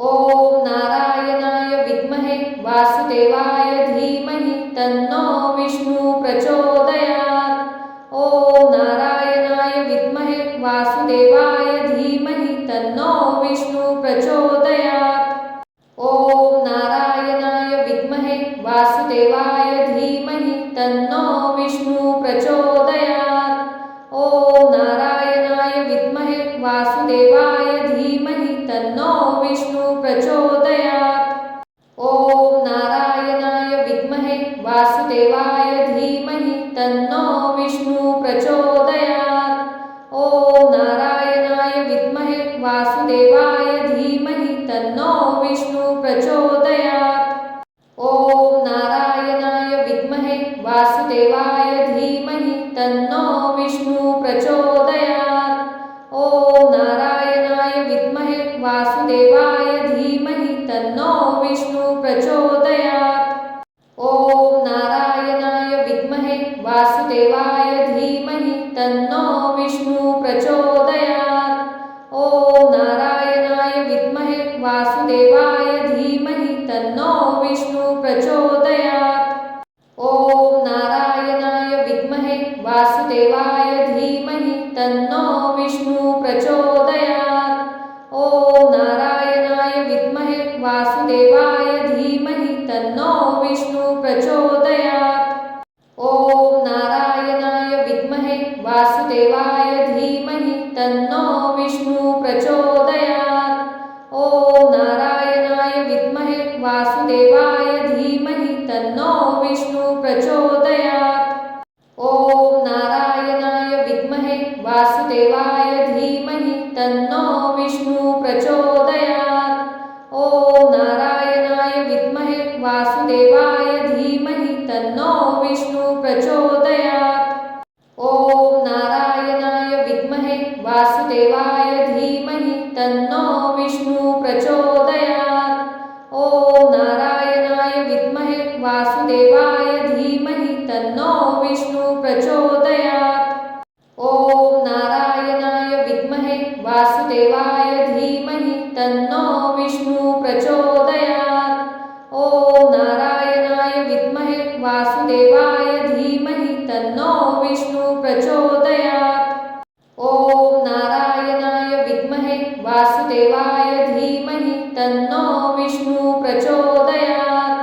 ओम नारायणाय विद्महे वासुदेवाय धीमहि तन्नो विष्णु प्रचोदयात्। ओम नारायणाय विद्महे वासुदेवाय धीमहि तन्नो विष्णु प्रचोदयात्। ओम नारायणाय विद्महे वासुदेवाय धीमहि तन्नो विष्णु प्रचोदयात्। ओम नारायणाय विद्महे वासुदेवाय धीमहि तन्नो विष्णु प्रचोदयात्। ओम नारायणाय विद्महे वासुदेवाय धीमहि तन्नो विष्णु प्रचोदयात्। ओम नारायणाय विद्महे वासुदेवाय धीमहि तन्नो विष्णु प्रचोदयात्। ओम नारायणाय विद्महे वासुदेवाय धीमहि तन्नो विष्णु प्रचोदयात्। तन्नो विष्णु प्रचोदयात्। ओम नारायणाय विद्महे वासुदेवाय धीमहि तन्नो विष्णु प्रचोदयात्। ओम नारायणाय विद्महे वासुदेवाय धीमहि तन्नो विष्णु प्रचोदयात्। ओम नारायणाय विद्महे वासुदेवाय धीमहि तन्नो विष्णु प्रचोदयात्। ओम नारायणाय विद्महे वासुदेवाय धीमहि तन्नो विष्णु प्रचोदयात्। ओम नारायणाय विद्महे वासुदेवाय धीमहि तन्नो विष्णु प्रचोदयात्। ओम नारायणाय विद्महे वासुदेवाय धीमहि तन्नो विष्णु प्रचोदयात्। ओम नारायणाय विद्महे वासुदेवाय धीमहि तन्नो विष्णु प्रचोदयात्। ओम नारायणाय विद्महे वासुदेवाय धीमहि तन्नो विष्णु प्रचोदयात्। ओम नारायणाय विद्महे वासुदेवाय धीमहि तन्नो विष्णु प्रचोदयात्। ओम नारायणाय विद्महे वासुदेवाय धीमहि तन्नो विष्णु प्रचोदयात्। ओम नारायणाय विद्महे वासुदेवाय धीमहि तन्नो विष्णु प्रचोदयात्। ओम नारायणाय विद्महे वासुदेवाय धीमहि तन्नो विष्णु प्रचोदयात्।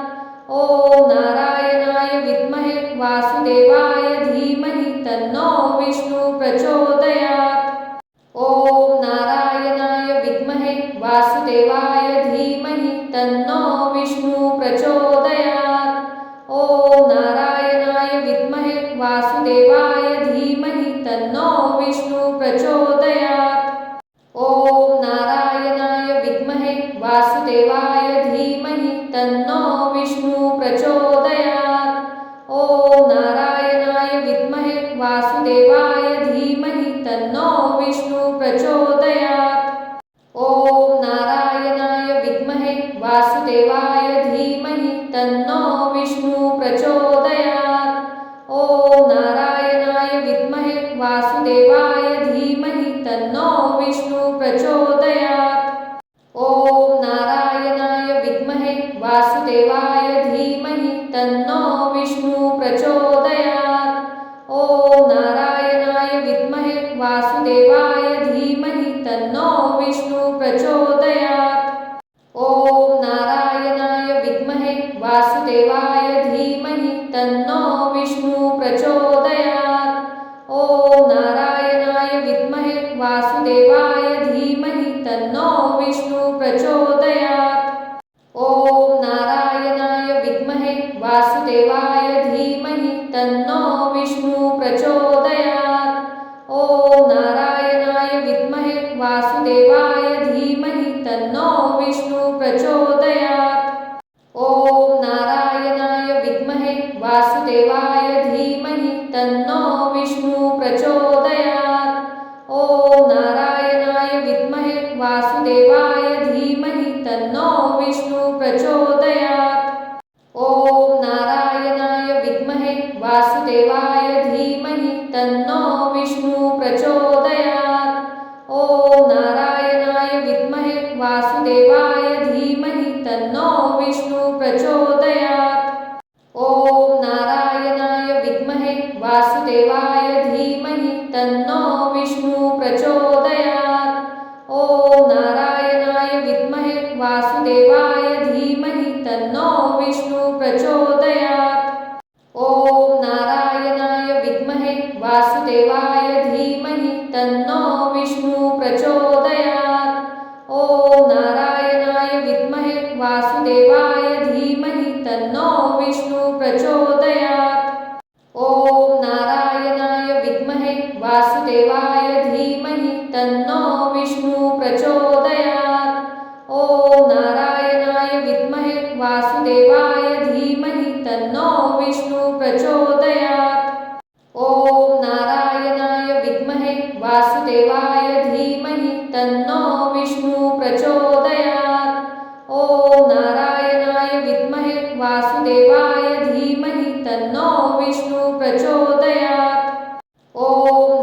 ओम नारायणाय विद्महे वासुदेवाय धीमहि तन्नो विष्णु प्रचोदयात्। ओम नारायणाय विद्महे वासुदेवाय धीमहि तन्नो विष्णु प्रचोदयात्। ओम नारायणाय विद्महे वासुदेवाय धीमहि तन्नो विष्णु प्रचोदयात्। ओम नारायणाय विद्महे वासुदेवाय धीमहि तन्नो विष्णु प्रचोदयात्। ओम नारायणाय विद्महे वासुदेवाय धीमहि तन्नो विष्णु प्रचोदयात्। ओम नारायणाय विद्महे वासुदेवाय धीमहि तन्नो विष्णु प्रचोदयात्। ओम नारायणाय विद्महे वासुदेवाय धीमहि तन्नो विष्णु प्रचोदयात्। ओम नारायणाय विद्महे वासुदेवाय धीमहि तन्नो विष्णु प्रचोदयात्। ओम नारायणाय विद्महे वासुदेवाय धीमहि तन्नो विष्णु प्रचोदयात्। ओम नारायणाय विद्महे वासुदेवाय धीमहि तन्नो विष्णु प्रचोदयात्। ओम नारायणाय विद्महे वासुदेवाय धीमहि तन्नो विष्णु प्रचोदयात्। ओम नारायणाय विद्महे वासुदेवाय धीमहि तन्नो विष्णु प्रचोदयात्। ओम नारायणाय विद्महे वासुदेवाय धीमहि तन्नो विष्णु प्रचोदयात्। ओम नारायणाय विद्महे वासुदेवाय धीमहि तन्नो विष्णु प्रचोदयात्। ओम नारायणाय विद्महे वासुदेवाय धीमहि तन्नो विष्णु प्रचोदयात्। ओम नारायणाय विद्महे वासुदेवाय धीमहि तन्नो विष्णु प्रचोदयात्। ओम नारायणाय विद्महे वासुदेवाय धीमहि तन्नो विष्णु प्रचोदयात्। ओम नारायणाय विद्महे वासुदेवाय धीमहि तन्नो विष्णु प्रचोदयात्। ओम नारायणाय विद्महे वासुदेवाय धीमहि तन्नो विष्णु प्रचोदयात्। ओम नारायणाय विद्महे वासुदेवाय धीमहि तन्नो विष्णु प्रचोदयात्। ओम नारायणाय विद्महे वासुदेवाय धीमहि तन्नो विष्णु प्रचोदयात्। ओम नारायणाय विद्महे वासुदेवाय धीमहि तन्नो विष्णु प्रचोदयात्। ओम नारायणाय विद्महे वासुदेवाय धीमहि तन्नो विष्णु प्रचोदयात्। ओम नारायणाय विद्महे वासुदेवाय धीमहि तन्नो विष्णु प्रचोदयात्। ओम नारायणाय विद्महे वासुदेवाय धीमहि तन्नो विष्णु प्रचोदयात्। ओम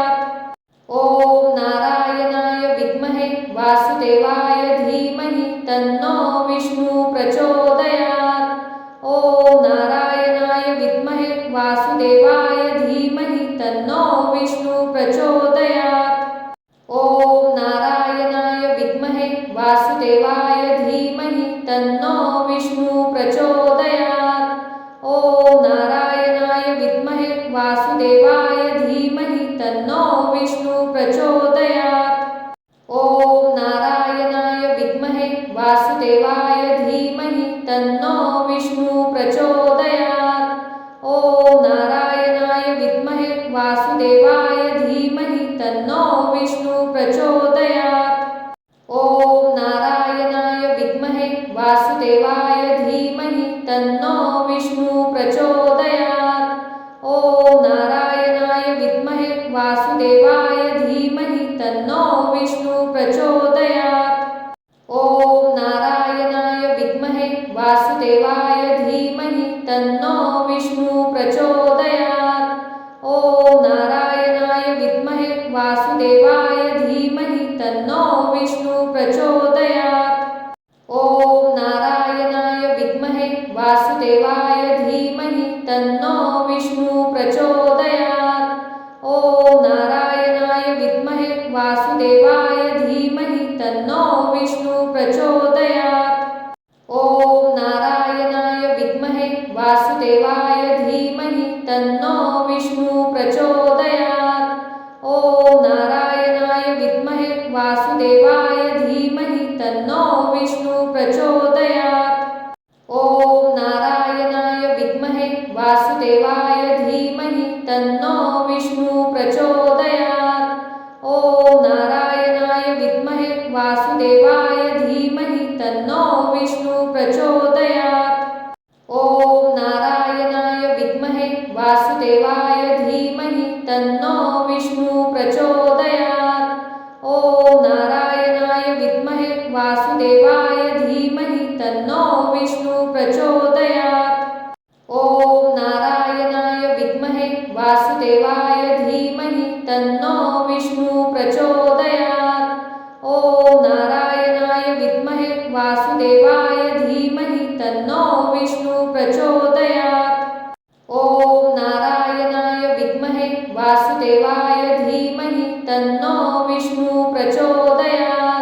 प्रचोदयात्। ओम नारायणाय विद्महे वासुदेवाय धीमहि तन्नो विष्णु प्रचोदयात्। ओम नारायणाय विद्महे वासुदेवाय धीमहि तन्नो विष्णु प्रचोदयात्। तन्नो विष्णु प्रचोदयात्। ओम नारायणाय विद्महे वासुदेवाय धीमहि तन्नो विष्णु प्रचोदयात्। ओम नारायणाय विद्महे वासुदेवाय धीमहि तन्नो विष्णु प्रचोदयात्। ओम नारायणाय विद्महे वासुदेवाय धीमहि तन्नो विष्णु प्रचोदयात्। ओम नारायणाय विद्महे वासुदेवाय धीमहि तन्नो विष्णु प्रचोदयात्। ओम नारायणाय विद्महे वासुदेवाय धीमहि तन्नो विष्णु प्रचोदयात्। ओम नारायणाय विद्महे वासुदेवाय धीमहि तन्नो विष्णु प्रचोदयात्। ओम नारायणाय विद्महे वासुदेवाय धीमहि तन्नो विष्णु प्रचोदयात्। ओम नारायणाय विद्महे वासुदेवाय धीमहि तन्नो विष्णु प्रचोदयात्। ओम नारायणाय विद्महे वासुदेवाय धीमहि तन्नो विष्णु प्रचोदयात्। ओम नारायणाय विद्महे वासुदेवाय धीमहि तन्नो विष्णु प्रचोदयात्। ओम नारायणाय विद्महे वासुदेवाय धीमहि तन्नो विष्णु प्रचोदयात्। ओम नारायणाय विद्महे वासुदेवाय धीमहि तन्नो विष्णु प्रचोदयात्। ओम नारायणाय विद्महे वासुदेवाय धीमहि तन्नो विष्णु प्रचोदयात्। ओम नारायणाय विद्महे वासुदेवाय धीमहि तन्नो विष्णु प्रचोदयात्। ओम नारायणाय विद्महे वासुदेवाय धीमहि तन्नो विष्णु प्रचोदयात्। ओम नारायणाय विद्महे वासुदेवाय धीमहि तन्नो विष्णु प्रचोदयात्। ओम नारायणाय विद्महे वासुदेवाय धीमहि तन्नो विष्णु प्रचोदयात्।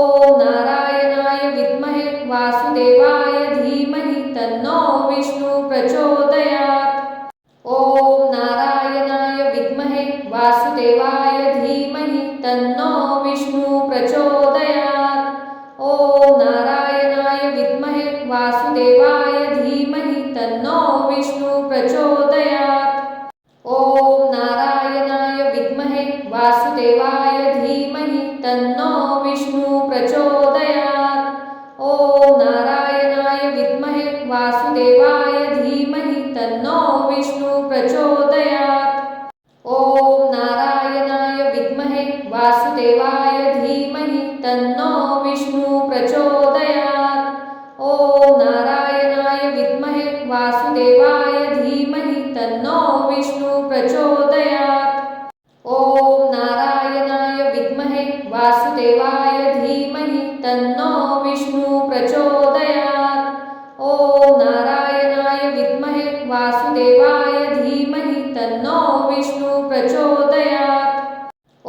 ओम नारायणाय विद्महे वासुदेवाय धीमहि तन्नो विष्णु प्रचोदयात्। ओम नारायणाय विद्महे वासुदेवाय धीमहि तन्नो विष्णु प्रचोदयात्। ओम नारायणाय विद्महे वासुदेवाय धीमहि तन्नो विष्णु प्रचोदयात्। ओम नारायणाय विद्महे वासुदेवाय धीमहि तन्नो विष्णु प्रचोदयात्। ओम नारायणाय विद्महे वासुदेवाय धीमहि तन्नो विष्णु प्रचोदयात्। ओम नारायणाय विद्महे वासुदेवाय धीमहि तन्नो विष्णु प्रचोदयात्। ओम नारायणाय विद्महे वासुदेवाय धीमहि तन्नो विष्णु प्रचोदयात्। ओम नारायणाय विद्महे वासुदेवाय धीमहि तन्नो विष्णु प्रचोदयात्। ओम नारायणाय विद्महे वासुदेवाय धीमहि तन्नो विष्णु प्रचोदयात्।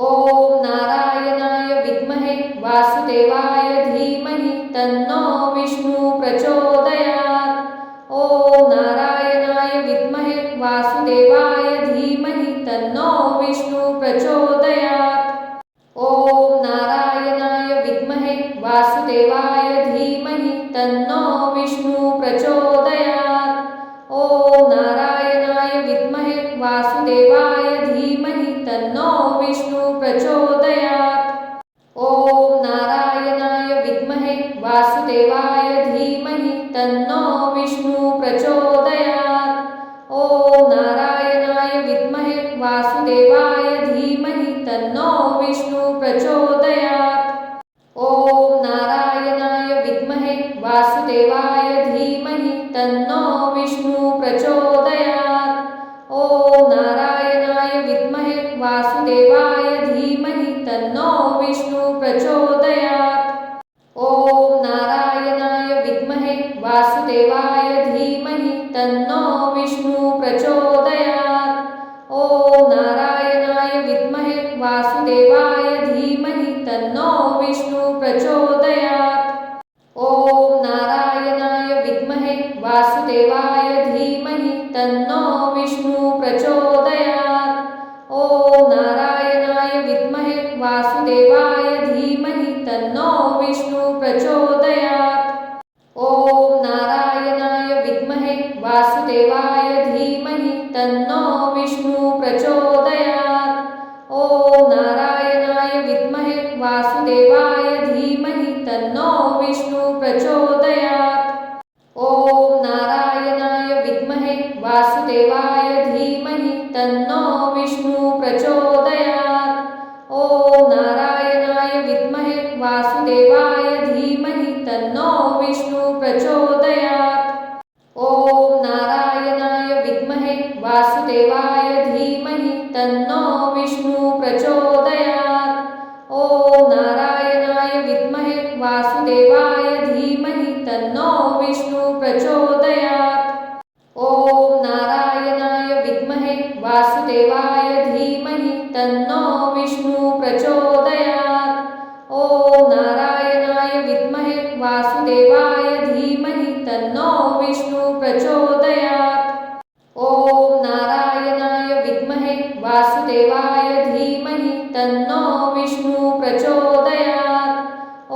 ओम नारायणाय विद्महे वासुदेवाय धीमहि तन्नो विष्णु प्रचोदयात्। ओम नारायणाय विद्महे वासुदेवाय धीमहि तन्नो विष्णु प्रचोदयात्। ओम नारायणाय विद्महे वासुदेवाय धीमहि तन्नो विष्णु प्रचोदयात्। ओम नारायणाय विद्महे वासुदेवाय धीमहि तन्नो विष्णु प्रचोदयात्। ओम नारायणाय विद्महे वासुदेवाय धीमहि तन्नो विष्णु प्रचोदयात्। ओम नारायणाय विद्महे वासुदेवाय धीमहि तन्नो विष्णु प्रचोदयात्। ओम नारायणाय विद्महे वासुदेवाय धीमहि तन्नो विष्णु प्रचोदयात्। ओम नारायणाय विद्महे वासुदेवाय धीमहि तन्नो विष्णु प्रचोदयात्। ओम नारायणाय विद्महे वासुदेवाय धीमहि तन्नो विष्णु प्रचोदयात्। ओम नारायणाय विद्महे वासुदेवाय धीमहि तन्नो विष्णु प्रचोदयात्। ओम नारायणाय विद्महे वासुदेवाय धीमहि तन्नो विष्णु प्रचोदयात्। ओम विष्णु प्रचोदयात्। ओम नारायणाय विद्महे वासुदेवाय धीमहि तन्नो विष्णु प्रचोदयात्। ओम नारायणाय विद्महे वासुदेवाय धीमहि तन्नो विष्णु प्रचोदयात्। ओम नारायणाय विद्महे वासुदेवाय धीमहि तन्नो विष्णु प्रचोदयात्। ओम नारायणाय विद्महे वासुदेवाय धीमहि तन्नो विष्णु प्रचोदयात्। ओम नारायणाय विद्महे वासुदेवाय धीमहि तन्नो विष्णु प्रचोदयात्। ओम नारायणाय विद्महे वासुदेवाय धीमहि तन्नो विष्णु प्रचोदयात्।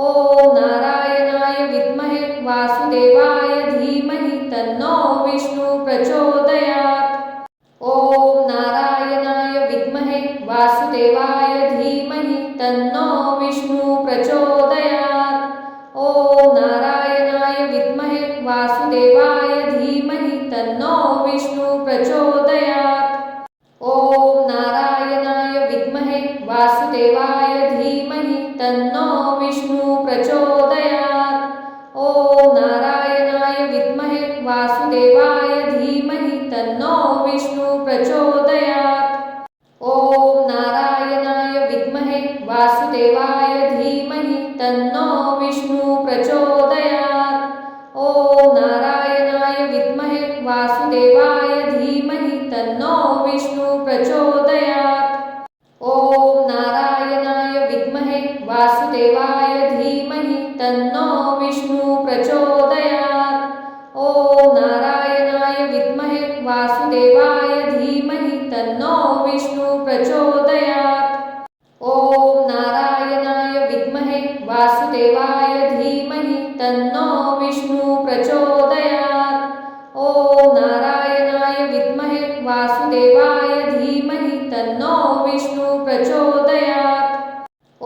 ओम नारायणाय विद्महे वासुदेवाय धीमहि तन्नो विष्णु प्रचोदयात्। ओम नारायणाय विद्महे वासुदेवाय धीमहि तन्नो विष्णु प्रचोदयात्। ओम नारायणाय विद्महे वासुदेवाय धीमहि तन्नो विष्णु प्रचोदयात्। ओम नारायणाय विद्महे वासुदेवाय धीमहि तन्नो विष्णु प्रचोदयात्। ओम नारायणाय विद्महे वासुदेवाय धीमहि तन्नो विष्णु प्रचोदयात्। ओम नारायणाय विद्महे वासुदेवाय धीमहि तन्नो विष्णु प्रचोदयात्। ओम नारायणाय विद्महे वासुदेवाय धीमहि तन्नो विष्णु प्रचोदयात्। ओम नारायणाय विद्महे वासुदेवाय धीमहि तन्नो विष्णु प्रचोदयात्। ओम नारायणाय विद्महे वासुदेवाय धीमहि तन्नो विष्णु प्रचोदयात्। ओम नारायणाय विद्महे वासुदेवाय धीमहि तन्नो विष्णु प्रचोदयात्। ओम नारायणाय विद्महे वासुदेवाय धीमहि तन्नो विष्णु प्रचोदयात्।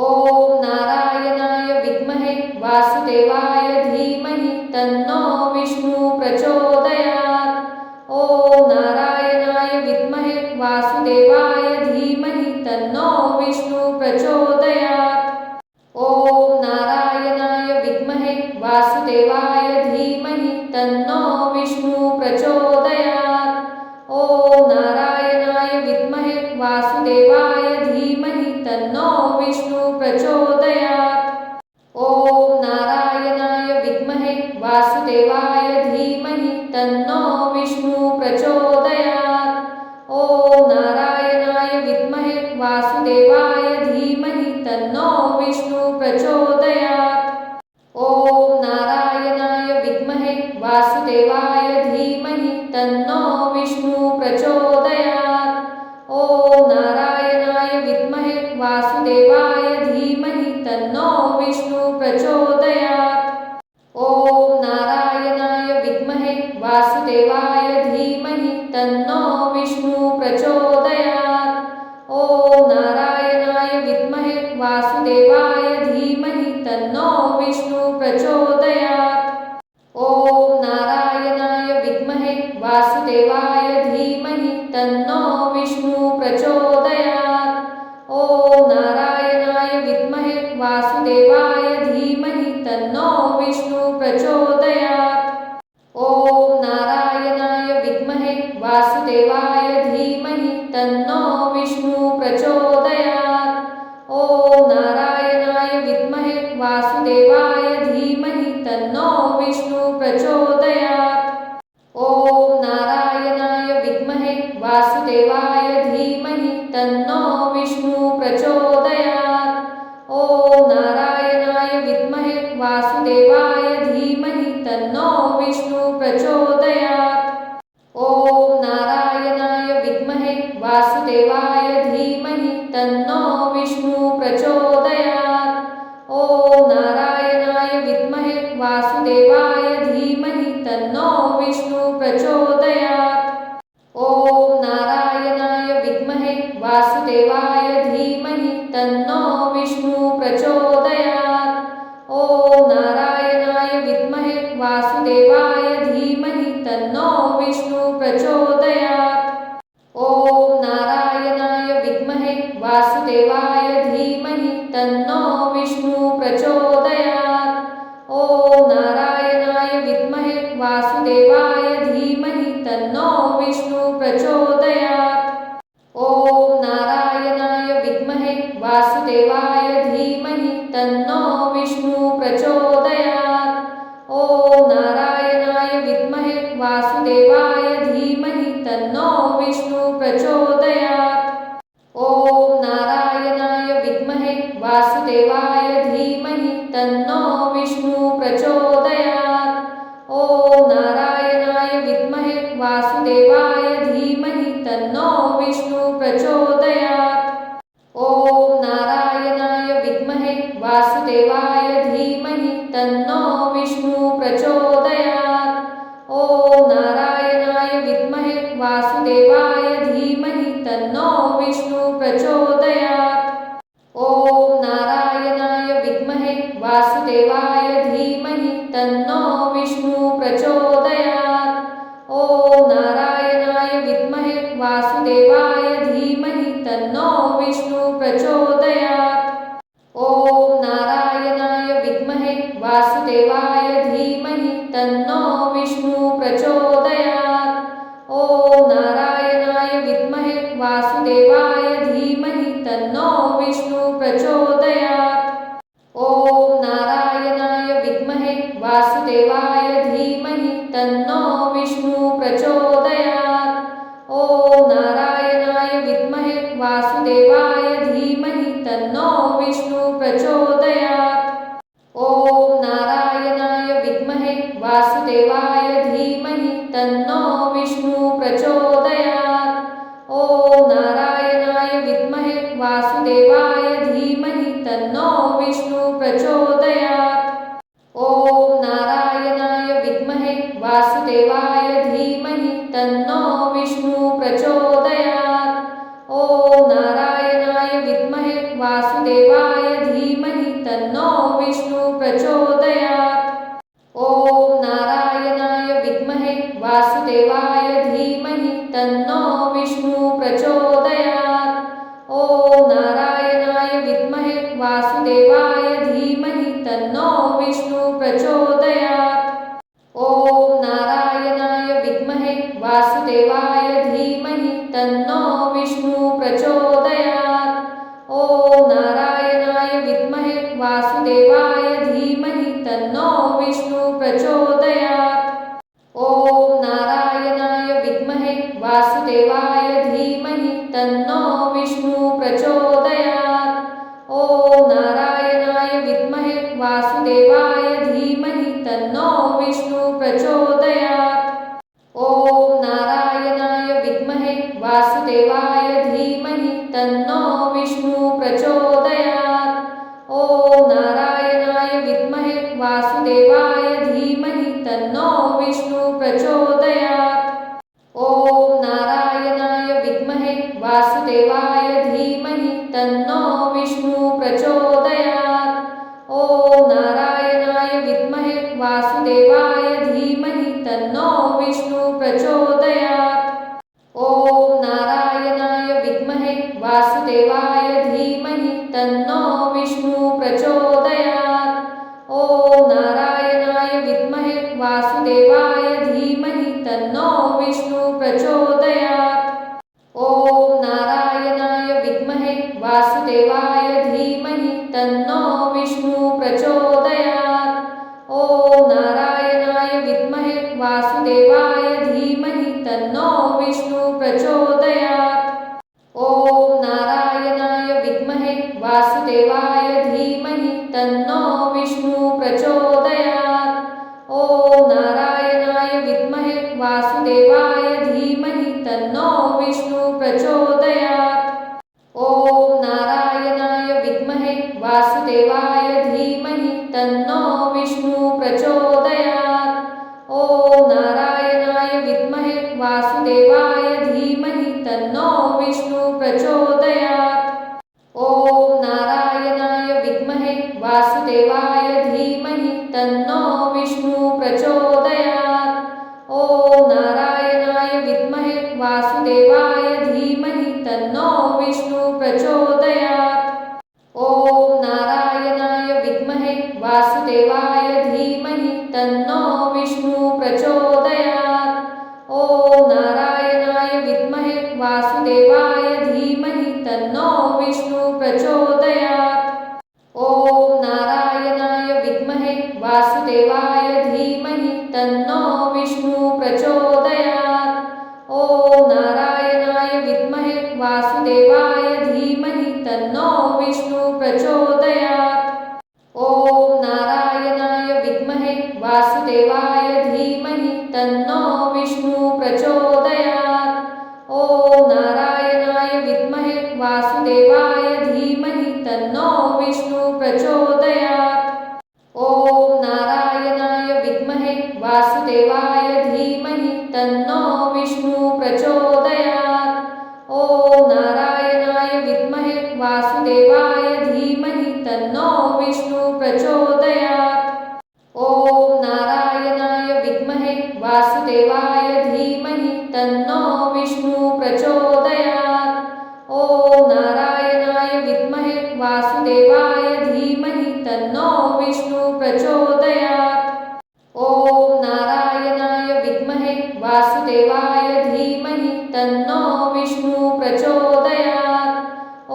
ओम नारायणाय विद्महे वासुदेवाय धीमहि तन्नो विष्णु प्रचोदयात्। ओम नारायणाय विद्महे वासुदेवाय धीमहि तन्नो विष्णु प्रचोदयात्। ओम नारायणाय विद्महे वासुदेवाय धीमहि तन्नो विष्णु प्रचोदयात्। ओम नारायणाय विद्महे वासुदेवाय धीमहि तन्नो विष्णु प्रचोदयात्। ओम नारायणाय विद्महे वासुदेवाय धीमहि तन्नो विष्णु प्रचोदयात्। ओम नारायणाय विद्महे वासुदेवाय धीमहि तन्नो विष्णु प्रचोदयात्। ओम नारायणाय विद्महे वासुदेवाय धीमहि तन्नो विष्णु प्रचोदयात्। ओम नारायणाय विद्महे वासुदेवाय धीमहि तन्नो विष्णु प्रचोदयात्। ओम नारायणाय विद्महे वासुदेवाय धीमहि तन्नो विष्णु प्रचोदयात्। ओम नारायणाय विद्महे वासुदेवाय धीमहि तन्नो विष्णु प्रचोदयात्। ओम नारायणाय विद्महे वासुदेवाय धीमहि तन्नो विष्णु प्रचोदयात्। ओम नारायणाय विद्महे वासुदेवाय धीमहि तन्नो विष्णु प्रचोदयात्। ओम नारायणाय विद्महे वासुदेवाय धीमहि तन्नो विष्णु प्रचोदयात्। ओम नारायणाय विद्महे वासुदेवाय धीमहि तन्नो विष्णु प्रचोदयात्। ओम नारायणाय विद्महे वासुदेवाय धीमहि तन्नो विष्णु प्रचोदयात्। ओम नारायणाय विद्महे वासुदेवाय धीमहि तन्नो विष्णु प्रचोदयात्। ओम नारायणाय विद्महे वासुदेवाय धीमहि तन्नो विष्णु प्रचोदयात्। ओम नारायणाय विद्महे वासुदेवाय धीमहि तन्नो विष्णु प्रचोदयात्। ओम नारायणाय विद्महे वासुदेवाय धीमहि तन्नो विष्णु प्रचोदयात्। ओम नारायणाय विद्महे वासुदेवाय धीमहि तन्नो विष्णु प्रचोदयात्। ओम नारायणाय विष्णु प्रचोदयात्। ॐ नारायणाय विद्महे वासुदेवाय धीमहि तन्नो विष्णु प्रचोदयात्। ॐ नारायणाय विद्महे वासुदेवाय धीमहि तन्नो विष्णु प्रचोदयात्। ॐ नारायणाय विद्महे वासुदेवाय धीमहि तन्नो विष्णु प्रचोदयात्। ॐ नारायणाय विद्महे वासुदेवाय धीमहि तन्नो विष्णु प्रचोदयात्। ॐ नारायणाय विद्महे वासुदेवाय धीमहि तन्नो विष्णु प्रचोदयात्। ॐ नारायणाय विद्महे वासुदेवाय धीमहि तन्नो विष्णु प्रचोदयात्। ॐ नारायणाय विद्महे वासुदेवाय धीमहि तन्नो विष्णु प्रचोदयात्। ॐ नारायणाय विद्महे वासुदेवाय धीमहि तन्नो विष्णु प्रचोदयात्। ॐ नारायणाय विद्महे वासुदेवाय धीमहि तन्नो विष्णु प्रचोदयात्। ॐ नारायणाय विद्महे वासुदेवाय धीमहि तन्नो विष्णु प्रचोदयात्। ॐ नारायणाय विद्महे वासुदेवाय धीमहि तन्नो विष्णु प्रचोदयात्। ॐ नारायणाय विद्महे वासुदेवाय धीमहि तन्नो विष्णु प्रचोदयात्। ॐ नारायणाय विद्महे वासुदेवाय धीमहि तन्नो विष्णु प्रचोदयात्। ॐ नारायणाय विद्महे वासुदेवाय धीमहि तन्नो विष्णु प्रचोदयात्। ॐ नारायणाय विद्महे वासुदेवाय धीमहि तन्नो विष्णु प्रचोदयात्। ॐ नारायणाय विद्महे वासुदेवाय धीमहि तन्नो विष्णु प्रचोदयात्। ॐ नारायणाय विद्महे वासुदेवाय धीमहि तन्नो विष्णु प्रचोदयात्। ॐ नारायणाय विद्महे वासुदेवाय धीमहि तन्नो विष्णु प्रचोदयात्। ॐ नारायणाय विद्महे वासुदेवाय धीमहि तन्नो विष्णु प्रचोदयात्। ॐ नारायणाय विद्महे वासुदेवाय धीमहि तन्नो विष्णु प्रचोदयात्। ॐ नारायणाय विद्महे वासुदेवाय धीमहि तन्नो विष्णु प्रचोदयात्। ॐ नारायणाय विद्महे वासुदेवाय धीमहि तन्नो विष्णु प्रचोदयात्। ॐ नारायणाय विद्महे वासुदेवाय धीमहि तन्नो विष्णु प्रचोदयात्। ॐ नारायणाय विद्महे वासुदेवाय धीमहि तन्नो विष्णु प्रचोदयात्। ॐ नारायणाय विद्महे वासुदेवाय धीमहि तन्नो विष्णु प्रचोदयात्। ॐ नारायणाय विद्महे वासुदेवाय धीमहि तन्नो विष्णु प्रचोदयात्। ॐ नारायणाय विद्महे वासुदेवाय धीमहि तन्नो विष्णु प्रचोदयात्। ॐ नारायणाय विद्महे वासुदेवाय धीमहि तन्नो विष्णु प्रचोदयात्। ॐ नारायणाय विद्महे वासुदेवाय धीमहि तन्नो विष्णु प्रचोदयात्। ॐ नारायणाय विद्महे वासुदेवाय धीमहि तन्नो विष्णु प्रचोदयात्। ॐ नारायणाय विद्महे वासुदेवाय धीमहि तन्नो विष्णु प्रचोदयात्। ॐ नारायणाय विद्महे वासुदेवाय धीमहि तन्नो विष्णु प्रचोदयात्। ॐ नारायणाय विद्महे वासुदेवाय धीमहि तन्नो विष्णु प्रचोदयात्। ॐ नारायणाय विद्महे वासुदेवाय धीमहि तन्नो विष्णु प्रचोदयात्। ॐ नारायणाय विद्महे वासुदेवाय धीमहि तन्नो विष्णु प्रचोदयात्। ॐ नारायणाय विद्महे वासुदेवाय धीमहि तन्नो विष्णु प्रचोदयात्। ॐ नारायणाय विद्महे वासुदेवाय धीमहि तन्नो विष्णु प्रचोदयात्। ॐ नारायणाय वासुदेवाय धीमहि तन्नो विष्णु प्रचोदयात्। ॐ नारायणाय विद्महे वासुदेवाय धीमहि तन्नो विष्णु प्रचोदयात्। ॐ नारायणाय विद्महे वासुदेवाय धीमहि तन्नो विष्णु प्रचोदयात्। ॐ नारायणाय विद्महे वासुदेवाय धीमहि तन्नो विष्णु प्रचोदयात्।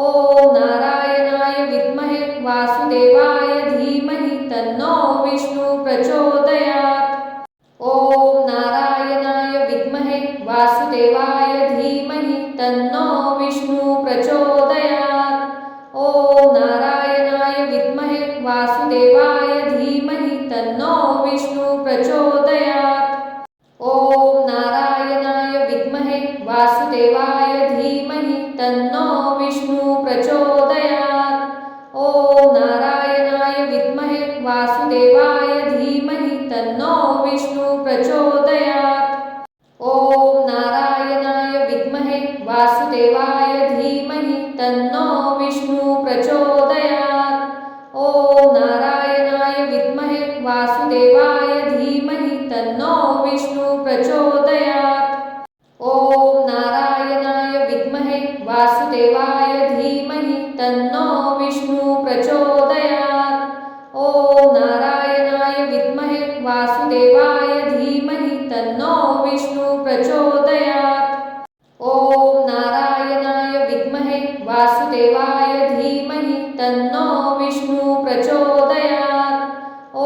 ॐ नारायणाय विद्महे वासुदेवाय धीमहि तन्नो विष्णु प्रचोदयात्। ॐ नारायणाय विद्महे वासुदेवाय धीमहि तन्नो विष्णु प्रचोदयात्। ॐ नारायणाय विद्महे वासुदेवाय धीमहि तन्नो विष्णु प्रचोदयात्। ॐ नारायणाय विद्महे वासुदेवाय धीमहि तन्नो विष्णु प्रचोदयात्। ॐ नारायणाय विद्महे वासुदेवाय धीमहि तन्नो विष्णु प्रचोदयात्। ॐ नारायणाय विद्महे वासुदेवाय धीमहि तन्नो विष्णु प्रचोदयात्। ॐ नारायणाय विद्महे वासुदेवाय धीमहि तन्नो विष्णु प्रचोदयात्। ॐ नारायणाय विद्महे वासुदेवाय धीमहि तन्नो विष्णु प्रचोदयात्। ॐ नारायणाय विद्महे वासुदेवाय धीमहि तन्नो विष्णु प्रचोदयात्। ॐ नारायणाय विद्महे वासुदेवाय धीमहि तन्नो विष्णु प्रचोदयात्। ॐ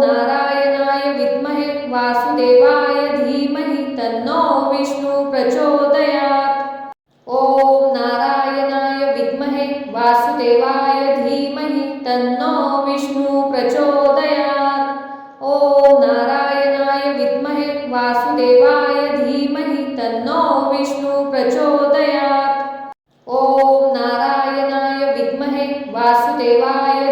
नारायणाय विद्महे वासुदेवाय धीमहि तन्नो विष्णु प्रचोदयात्। ॐ नारायणाय विद्महे वासुदेवाय धीमहि तन्नो विष्णु प्रचोदयात्। ॐ नारायणाय विद्महे वासुदेवाय धीमहि तन्नो विष्णु प्रचोदयात्। ॐ नारायणाय विद्महे वासुदेवाय